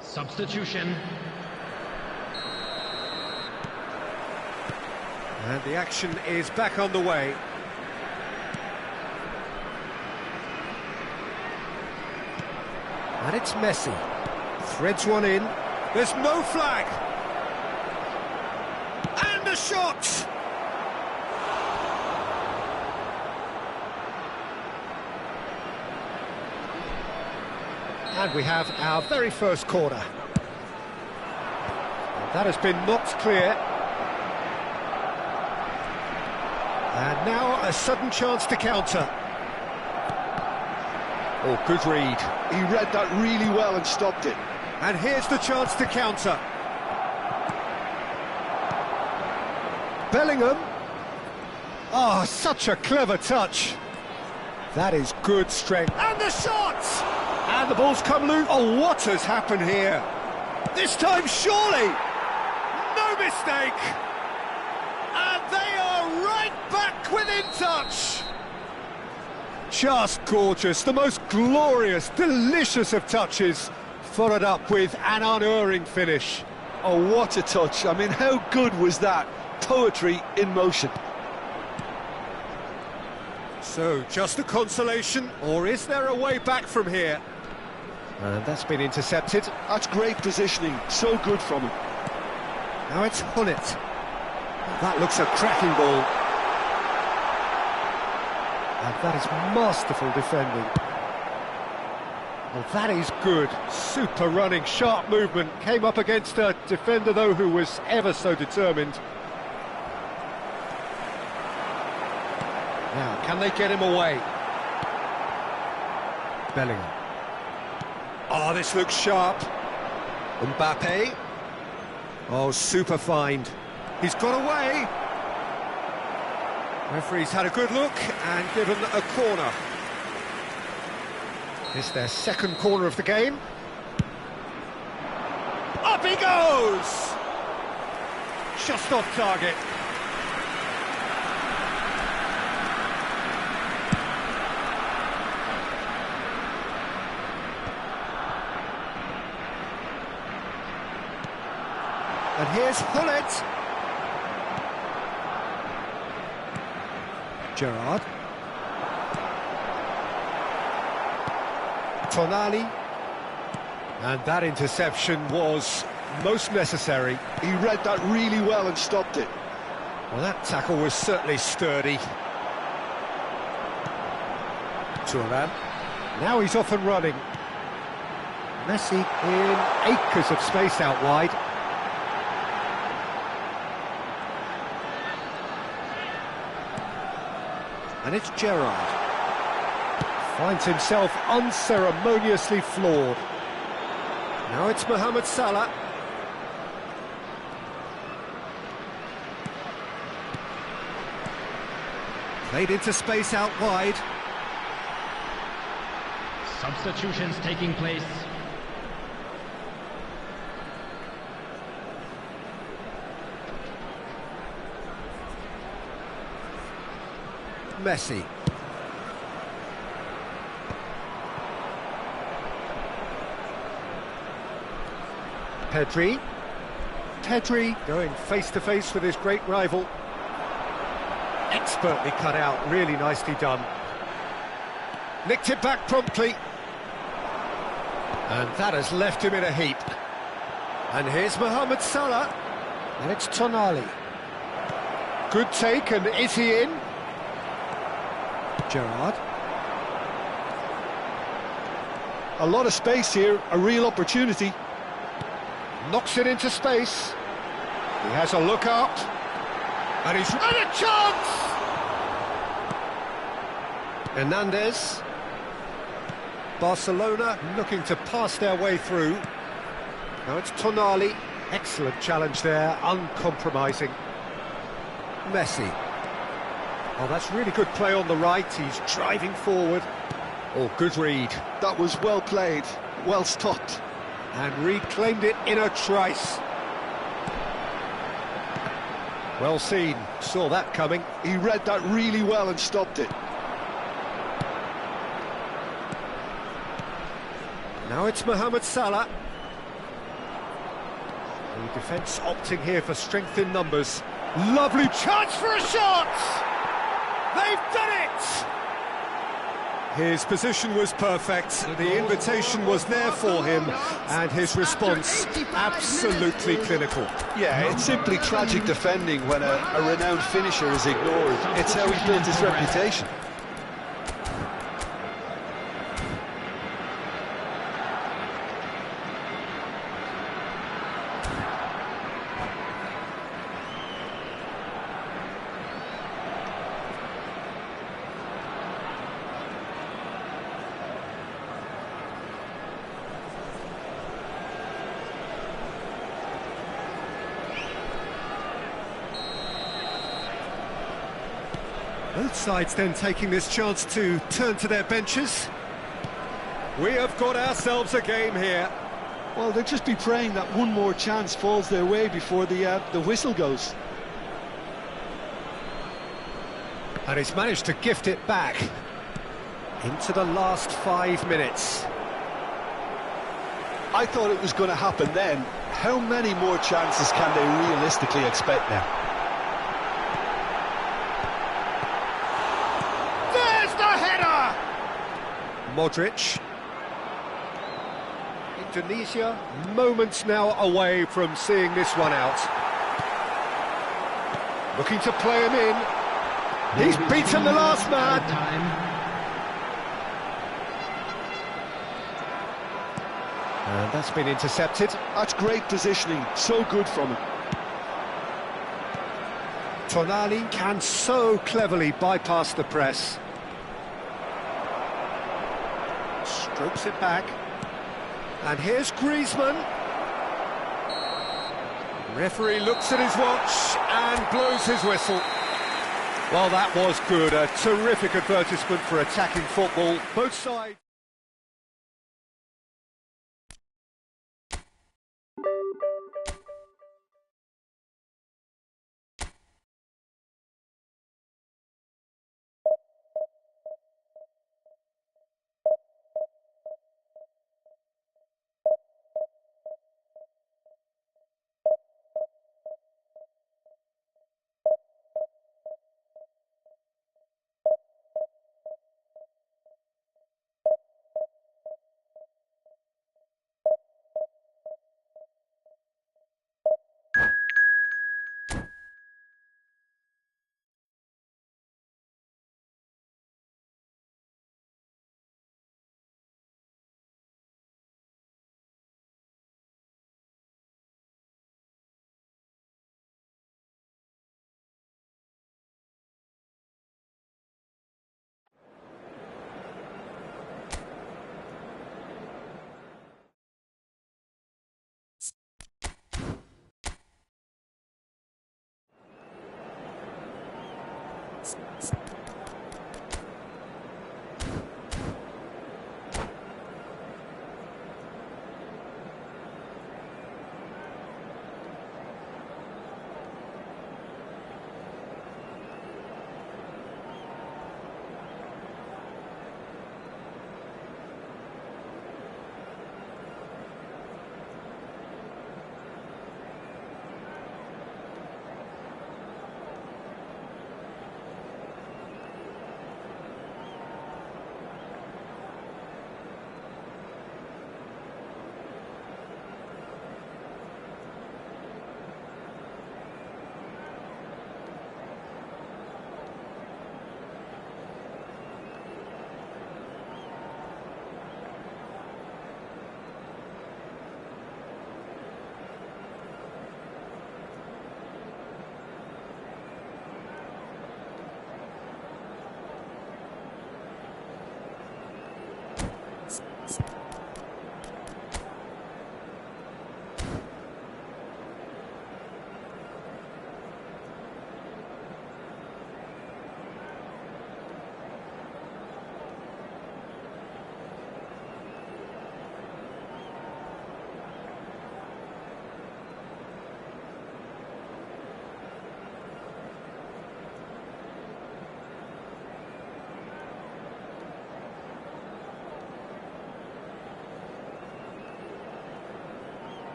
Substitution. And the action is back on the way. And it's Messi. Threads one in. There's no flag. And a shot! And we have our very first corner. And that has been knocked clear. And now a sudden chance to counter. Oh, good read. He read that really well and stopped it. And here's the chance to counter. Bellingham. Oh, such a clever touch. That is good strength. And the shot! And the ball's come loose. Oh, what has happened here? This time, surely. No mistake. And they are right back within touch. Just gorgeous. The most glorious, delicious of touches. Followed up with an unerring finish. Oh, what a touch. I mean, how good was that? Poetry in motion. So, just a consolation, or is there a way back from here? And that's been intercepted. That's great positioning, so good from him. Now it's Hullet. That looks a cracking ball. And that is masterful defending. Well, that is good. Super running, sharp movement. Came up against a defender, though, who was ever so determined. Now, can they get him away? Bellingham. Oh, this looks sharp. Mbappe. Oh, super find. He's got away. Referee's had a good look and given a corner. It's their second corner of the game. Up he goes! Just off target. And here's Hullet. Gerrard. Tonali. And that interception was most necessary. He read that really well and stopped it. Well, that tackle was certainly sturdy. Thuram. Now he's off and running. Messi in acres of space out wide. And it's Gerrard. Finds himself unceremoniously floored. Now it's Mohamed Salah. Played into space out wide. Substitutions taking place. Messi. Pedri going face-to-face with his great rival. Expertly cut out, really nicely done. Nicked it back promptly. And that has left him in a heap. And here's Mohamed Salah. And it's Tonali. Good take, and is he in? Gerrard. A lot of space here, a real opportunity. Knocks it into space. He has a look up. And he's had a chance! Hernandez. Barcelona looking to pass their way through. Now it's Tonali. Excellent challenge there, uncompromising. Messi. Oh, that's really good play on the right. He's driving forward. Oh, good read. That was well played, well stopped. And reclaimed it in a trice. Well seen, saw that coming. He read that really well and stopped it. Now it's Mohamed Salah. The defence opting here for strength in numbers. Lovely chance for a shot! They've done it! His position was perfect, the invitation was there for him, and his response absolutely clinical. Yeah, it's simply tragic defending when a renowned finisher is ignored. It's how he built his reputation. Both sides then taking this chance to turn to their benches. We have got ourselves a game here. Well, they'll just be praying that one more chance falls their way before the whistle goes. And he's managed to gift it back into the last 5 minutes. I thought it was going to happen then. How many more chances can they realistically expect now? Modric. Indonesia moments now away from seeing this one out. Looking to play him in. He's beaten the last man. And that's been intercepted. That's great positioning, so good from him. Tonali can so cleverly bypass the press. Strokes it back. And here's Griezmann. Referee looks at his watch and blows his whistle. Well, that was good. A terrific advertisement for attacking football. Both sides.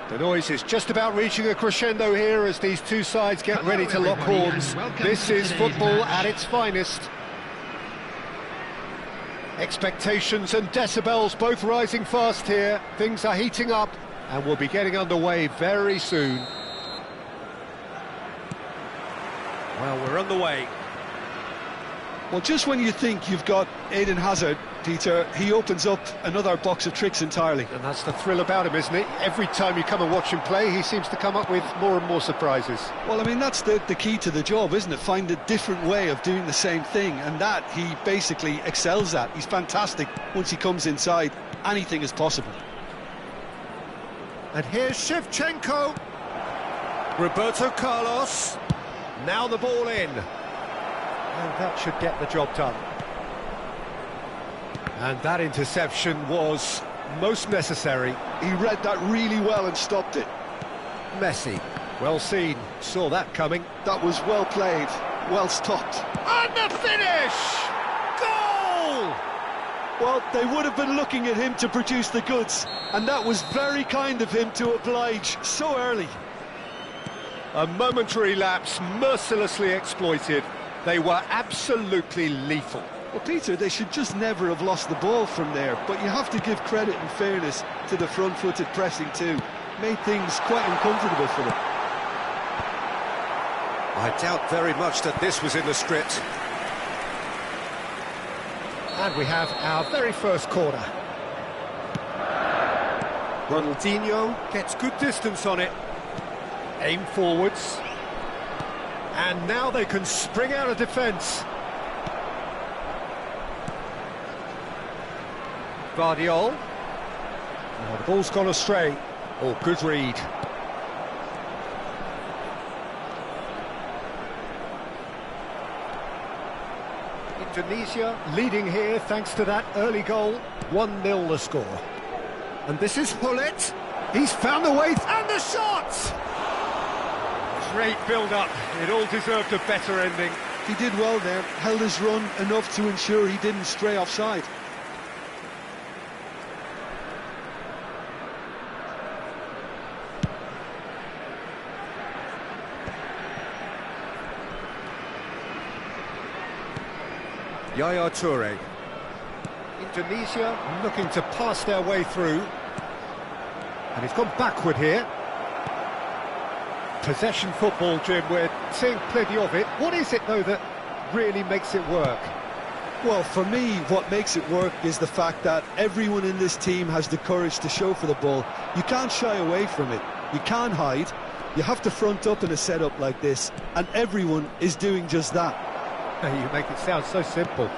The noise is just about reaching a crescendo here as these two sides get ready to lock horns. This is football at its finest. Expectations and decibels both rising fast here. Things are heating up and we'll be getting underway very soon. Well, we're underway. Well, just when you think you've got Eden Hazard, Peter, he opens up another box of tricks entirely. And that's the thrill about him, isn't it? Every time you come and watch him play, he seems to come up with more and more surprises. Well, I mean, that's the key to the job, isn't it? Find a different way of doing the same thing, and that he basically excels at. He's fantastic. Once he comes inside, anything is possible. And here's Shevchenko. Roberto Carlos. Now the ball in. And that should get the job done. And that interception was most necessary. He read that really well and stopped it. Messi, well seen, saw that coming. That was well played, well stopped. And the finish! Goal! Well, they would have been looking at him to produce the goods, and that was very kind of him to oblige so early. A momentary lapse, mercilessly exploited. They were absolutely lethal. Well, Peter, they should just never have lost the ball from there, but you have to give credit and fairness to the front-footed pressing too. Made things quite uncomfortable for them. I doubt very much that this was in the script. And we have our very first corner. Ronaldinho gets good distance on it. Aim forwards. And now they can spring out of defence. Guardiol. Oh, the ball's gone astray. Oh, good read. Indonesia leading here thanks to that early goal. 1-0 the score. And this is Hullet. He's found the way, and the shot! Great build-up. It all deserved a better ending. He did well there, held his run enough to ensure he didn't stray offside. Yaya Toure. Indonesia looking to pass their way through. And he's gone backward here. Possession football, Jim, we're seeing plenty of it. What is it, though, that really makes it work? Well, for me, what makes it work is the fact that everyone in this team has the courage to show for the ball. You can't shy away from it. You can't hide. You have to front up in a setup like this, and everyone is doing just that. You make it sound so simple.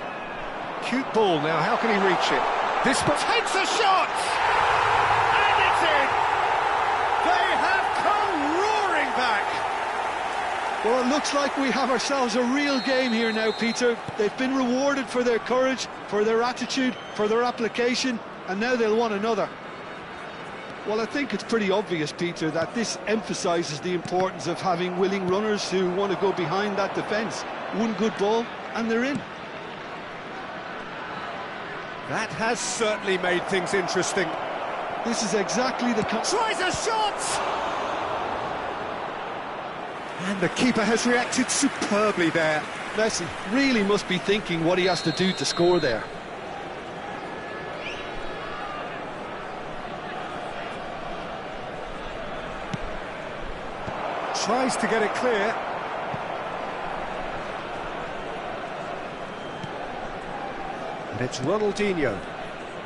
Cute ball now, how can he reach it? This takes a shot! And it's in! They have come roaring back! Well, it looks like we have ourselves a real game here now, Peter. They've been rewarded for their courage, for their attitude, for their application, and now they'll want another. Well, I think it's pretty obvious, Peter, that this emphasises the importance of having willing runners who want to go behind that defence. One good ball, and they're in. That has certainly made things interesting. This is exactly the... Tries a shot! And the keeper has reacted superbly there. Messi really must be thinking what he has to do to score there. Tries to get it clear. And it's Ronaldinho.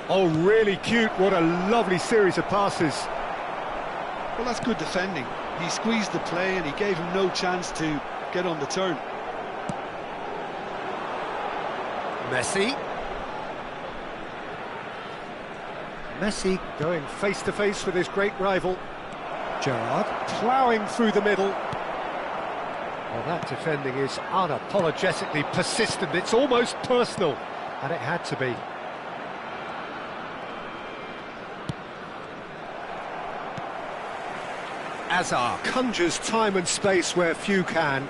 Oh, really cute. What a lovely series of passes. Well, that's good defending. He squeezed the play and he gave him no chance to get on the turn. Messi. Messi going face-to-face with his great rival. Gerrard ploughing through the middle. Well, that defending is unapologetically persistent. It's almost personal, and it had to be. Azar conjures time and space where few can.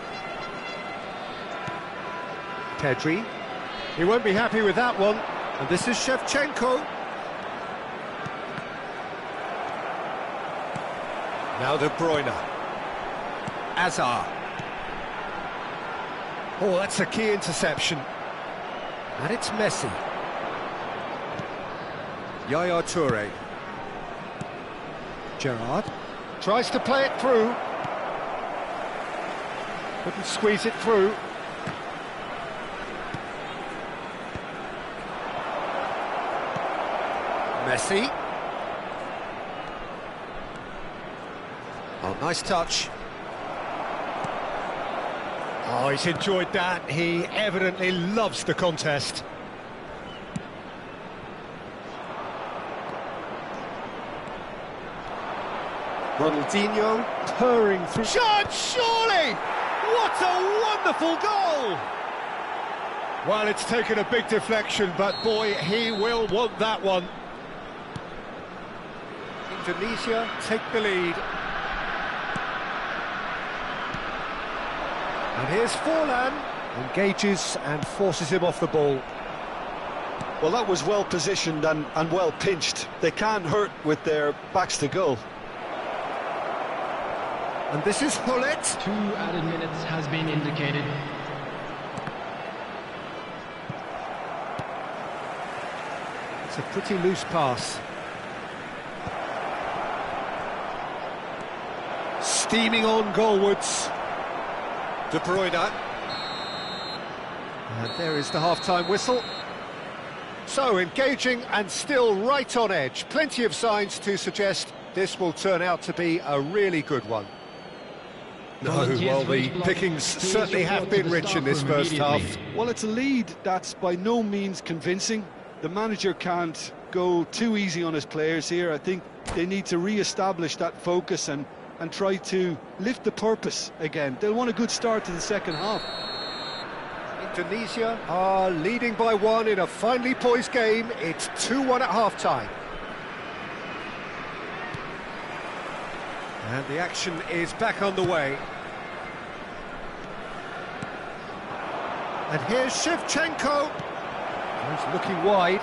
Pedri. He won't be happy with that one. And this is Shevchenko. Now De Bruyne. Azar. Oh, that's a key interception. And it's Messi. Yaya Toure. Gerrard tries to play it through. Couldn't squeeze it through. Messi. Oh, nice touch. Oh, he's enjoyed that. He evidently loves the contest. Ronaldinho purring through. Shot, surely! What a wonderful goal! Well, it's taken a big deflection, but boy, he will want that one. Indonesia take the lead. And here's Forlan, engages and forces him off the ball. Well, that was well positioned and well pinched. They can't hurt with their backs to goal. And this is Hullet. 2 added minutes has been indicated. It's a pretty loose pass. Steaming on goalwards. De Bruyne. And there is the half-time whistle. So, engaging and still right on edge. Plenty of signs to suggest this will turn out to be a really good one. No, well, the pickings certainly have been rich in this first half. Well, it's a lead that's by no means convincing. The manager can't go too easy on his players here. I think they need to re-establish that focus and try to lift the purpose again. They'll want a good start to the second half. Indonesia are leading by 1 in a finely poised game. It's 2-1 at half-time. And the action is back on the way. And here's Shevchenko. He's looking wide.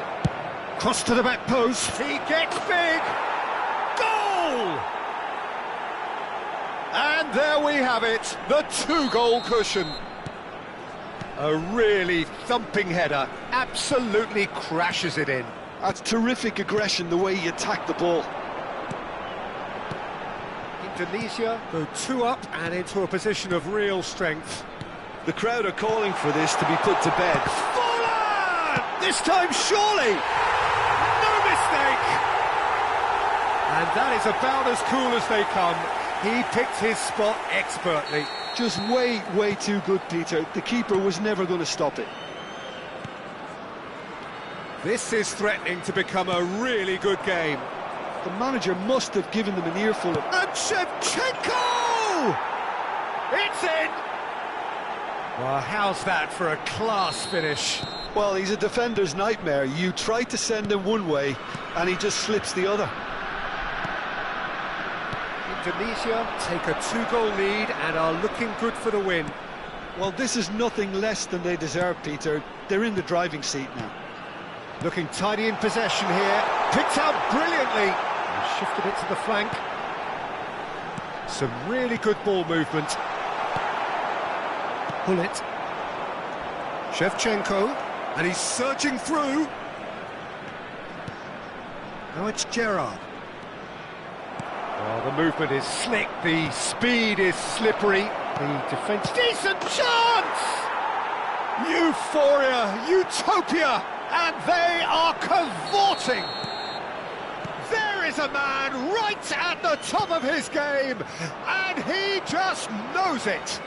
Cross to the back post. He gets big. Goal! And there we have it, the 2-goal cushion. A really thumping header, absolutely crashes it in. That's terrific aggression, the way he attacked the ball. Indonesia go 2 up and into a position of real strength. The crowd are calling for this to be put to bed. Fallen! This time surely! No mistake! And that is about as cool as they come. He picked his spot expertly. Just way too good, Peter. The keeper was never going to stop it. This is threatening to become a really good game. The manager must have given them an earful of... And Shevchenko! It's in! Well, how's that for a class finish? Well, he's a defender's nightmare. You try to send him one way, and he just slips the other. Indonesia take a 2-goal lead and are looking good for the win. Well, this is nothing less than they deserve, Peter. They're in the driving seat now. Looking tidy in possession here. Picked out brilliantly. And shifted it to the flank. Some really good ball movement. Pull it. Shevchenko. And he's surging through. Now it's Gerrard. Well, the movement is slick. The speed is slippery. The defence... Decent chance! Euphoria! Utopia! And they are cavorting. There is a man right at the top of his game, and he just knows it.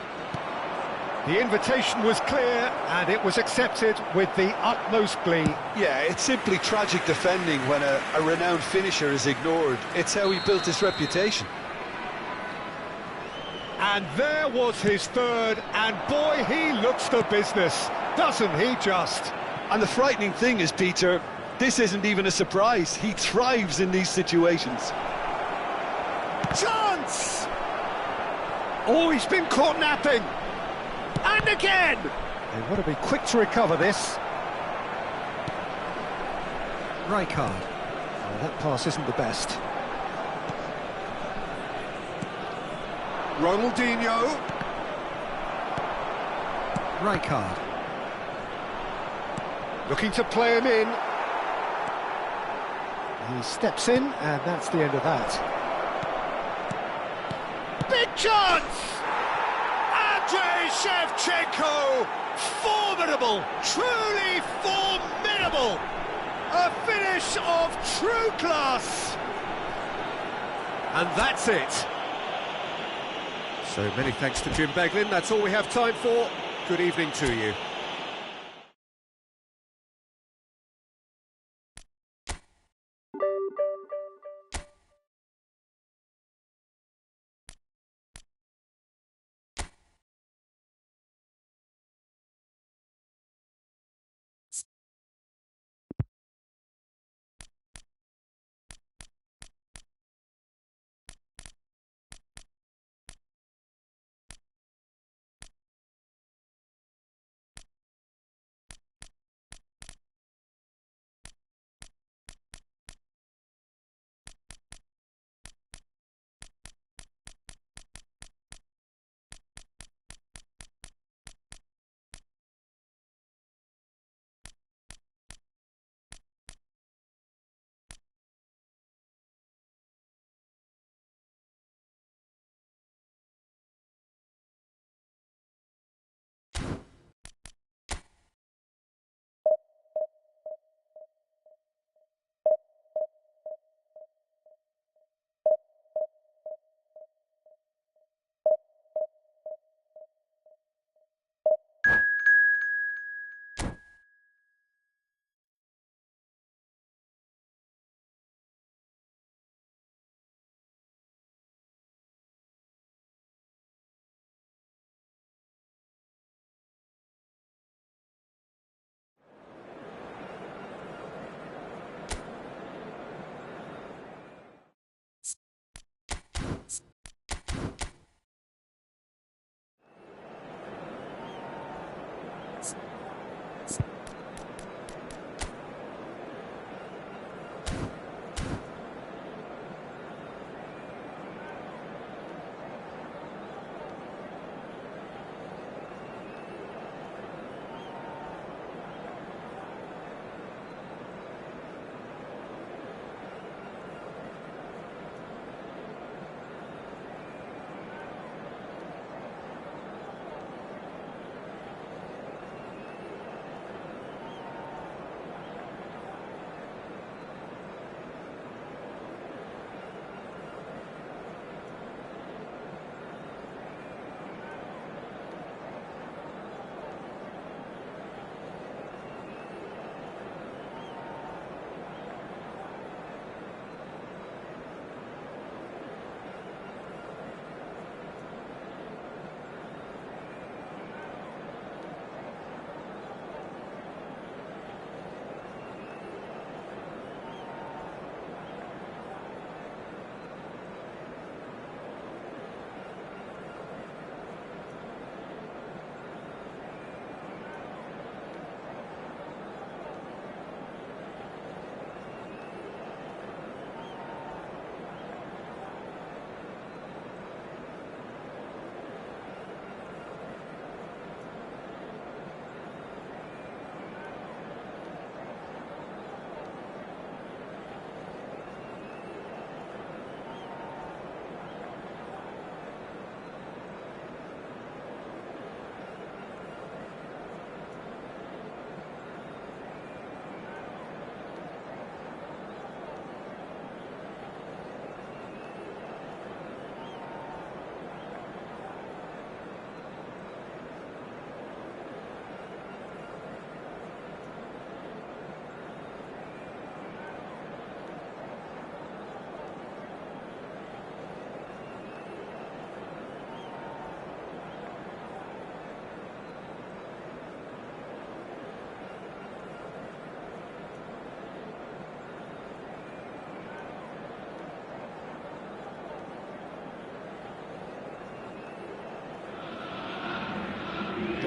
The invitation was clear, and it was accepted with the utmost glee. Yeah, it's simply tragic defending when a renowned finisher is ignored. It's how he built his reputation. And there was his third, and boy, he looks the business, doesn't he just? And the frightening thing is, Peter, this isn't even a surprise. He thrives in these situations. Chance! Oh, he's been caught napping. And again! They want to be quick to recover this. Rijkaard. Oh, that pass isn't the best. Ronaldinho. Rijkaard. Looking to play him in. He steps in, and that's the end of that. Big chance! Andrei Shevchenko! Formidable! Truly formidable! A finish of true class! And that's it. So many thanks to Jim Beglin. That's all we have time for. Good evening to you.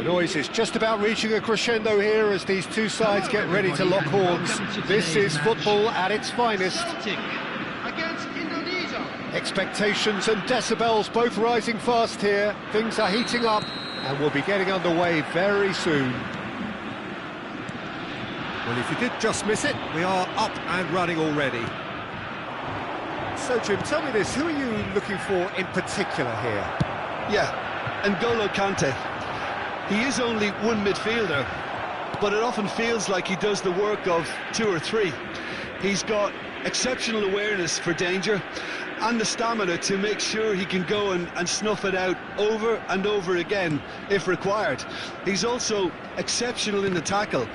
The noise is just about reaching a crescendo here as these two sides get ready to lock horns. This is football at its finest. Celtic against Indonesia. Expectations and decibels both rising fast here. Things are heating up and we'll be getting underway very soon. Well, if you did just miss it, we are up and running already. So, Jim, tell me this, who are you looking for in particular here? Yeah, N'Golo Kante. He is only one midfielder, but it often feels like he does the work of two or three. He's got exceptional awareness for danger and the stamina to make sure he can go and snuff it out over and over again if required. He's also exceptional in the tackle,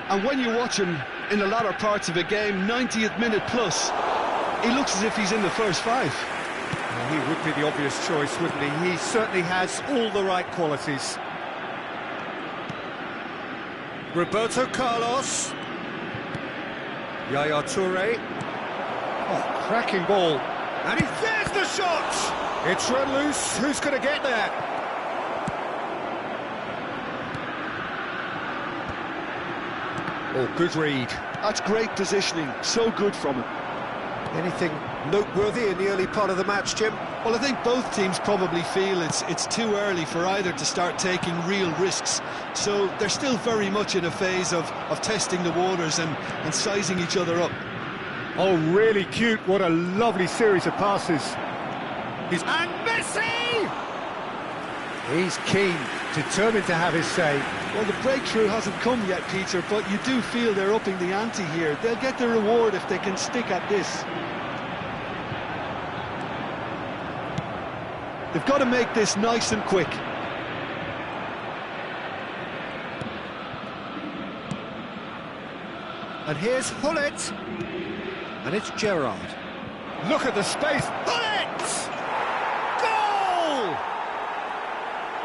and when you watch him in the latter parts of a game, 90th minute plus, he looks as if he's in the first five. Well, he would be the obvious choice, wouldn't he? He certainly has all the right qualities. Roberto Carlos. Yaya Toure. Oh, cracking ball. And there's the shot! It's run loose. Who's going to get there? Oh, good read. That's great positioning. So good from him. Anything noteworthy in the early part of the match, Jim? Well, I think both teams probably feel it's too early for either to start taking real risks. So they're still very much in a phase of testing the waters and sizing each other up. Oh, really cute. What a lovely series of passes. And Messi! He's keen, determined to have his say. Well, the breakthrough hasn't come yet, Peter, but you do feel they're upping the ante here. They'll get the reward if they can stick at this. They've got to make this nice and quick. And here's Hullet. And it's Gerrard. Look at the space. Hullet! Goal!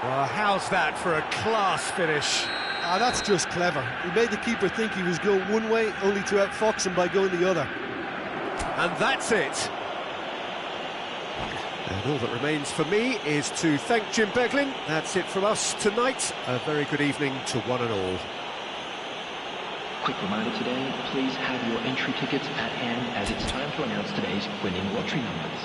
Well, how's that for a class finish? Ah, that's just clever. He made the keeper think he was going one way, only to outfox him by going the other. And that's it. And all that remains for me is to thank Jim Beglin. That's it from us tonight. A very good evening to one and all. Quick reminder today, please have your entry tickets at hand as it's time to announce today's winning lottery numbers.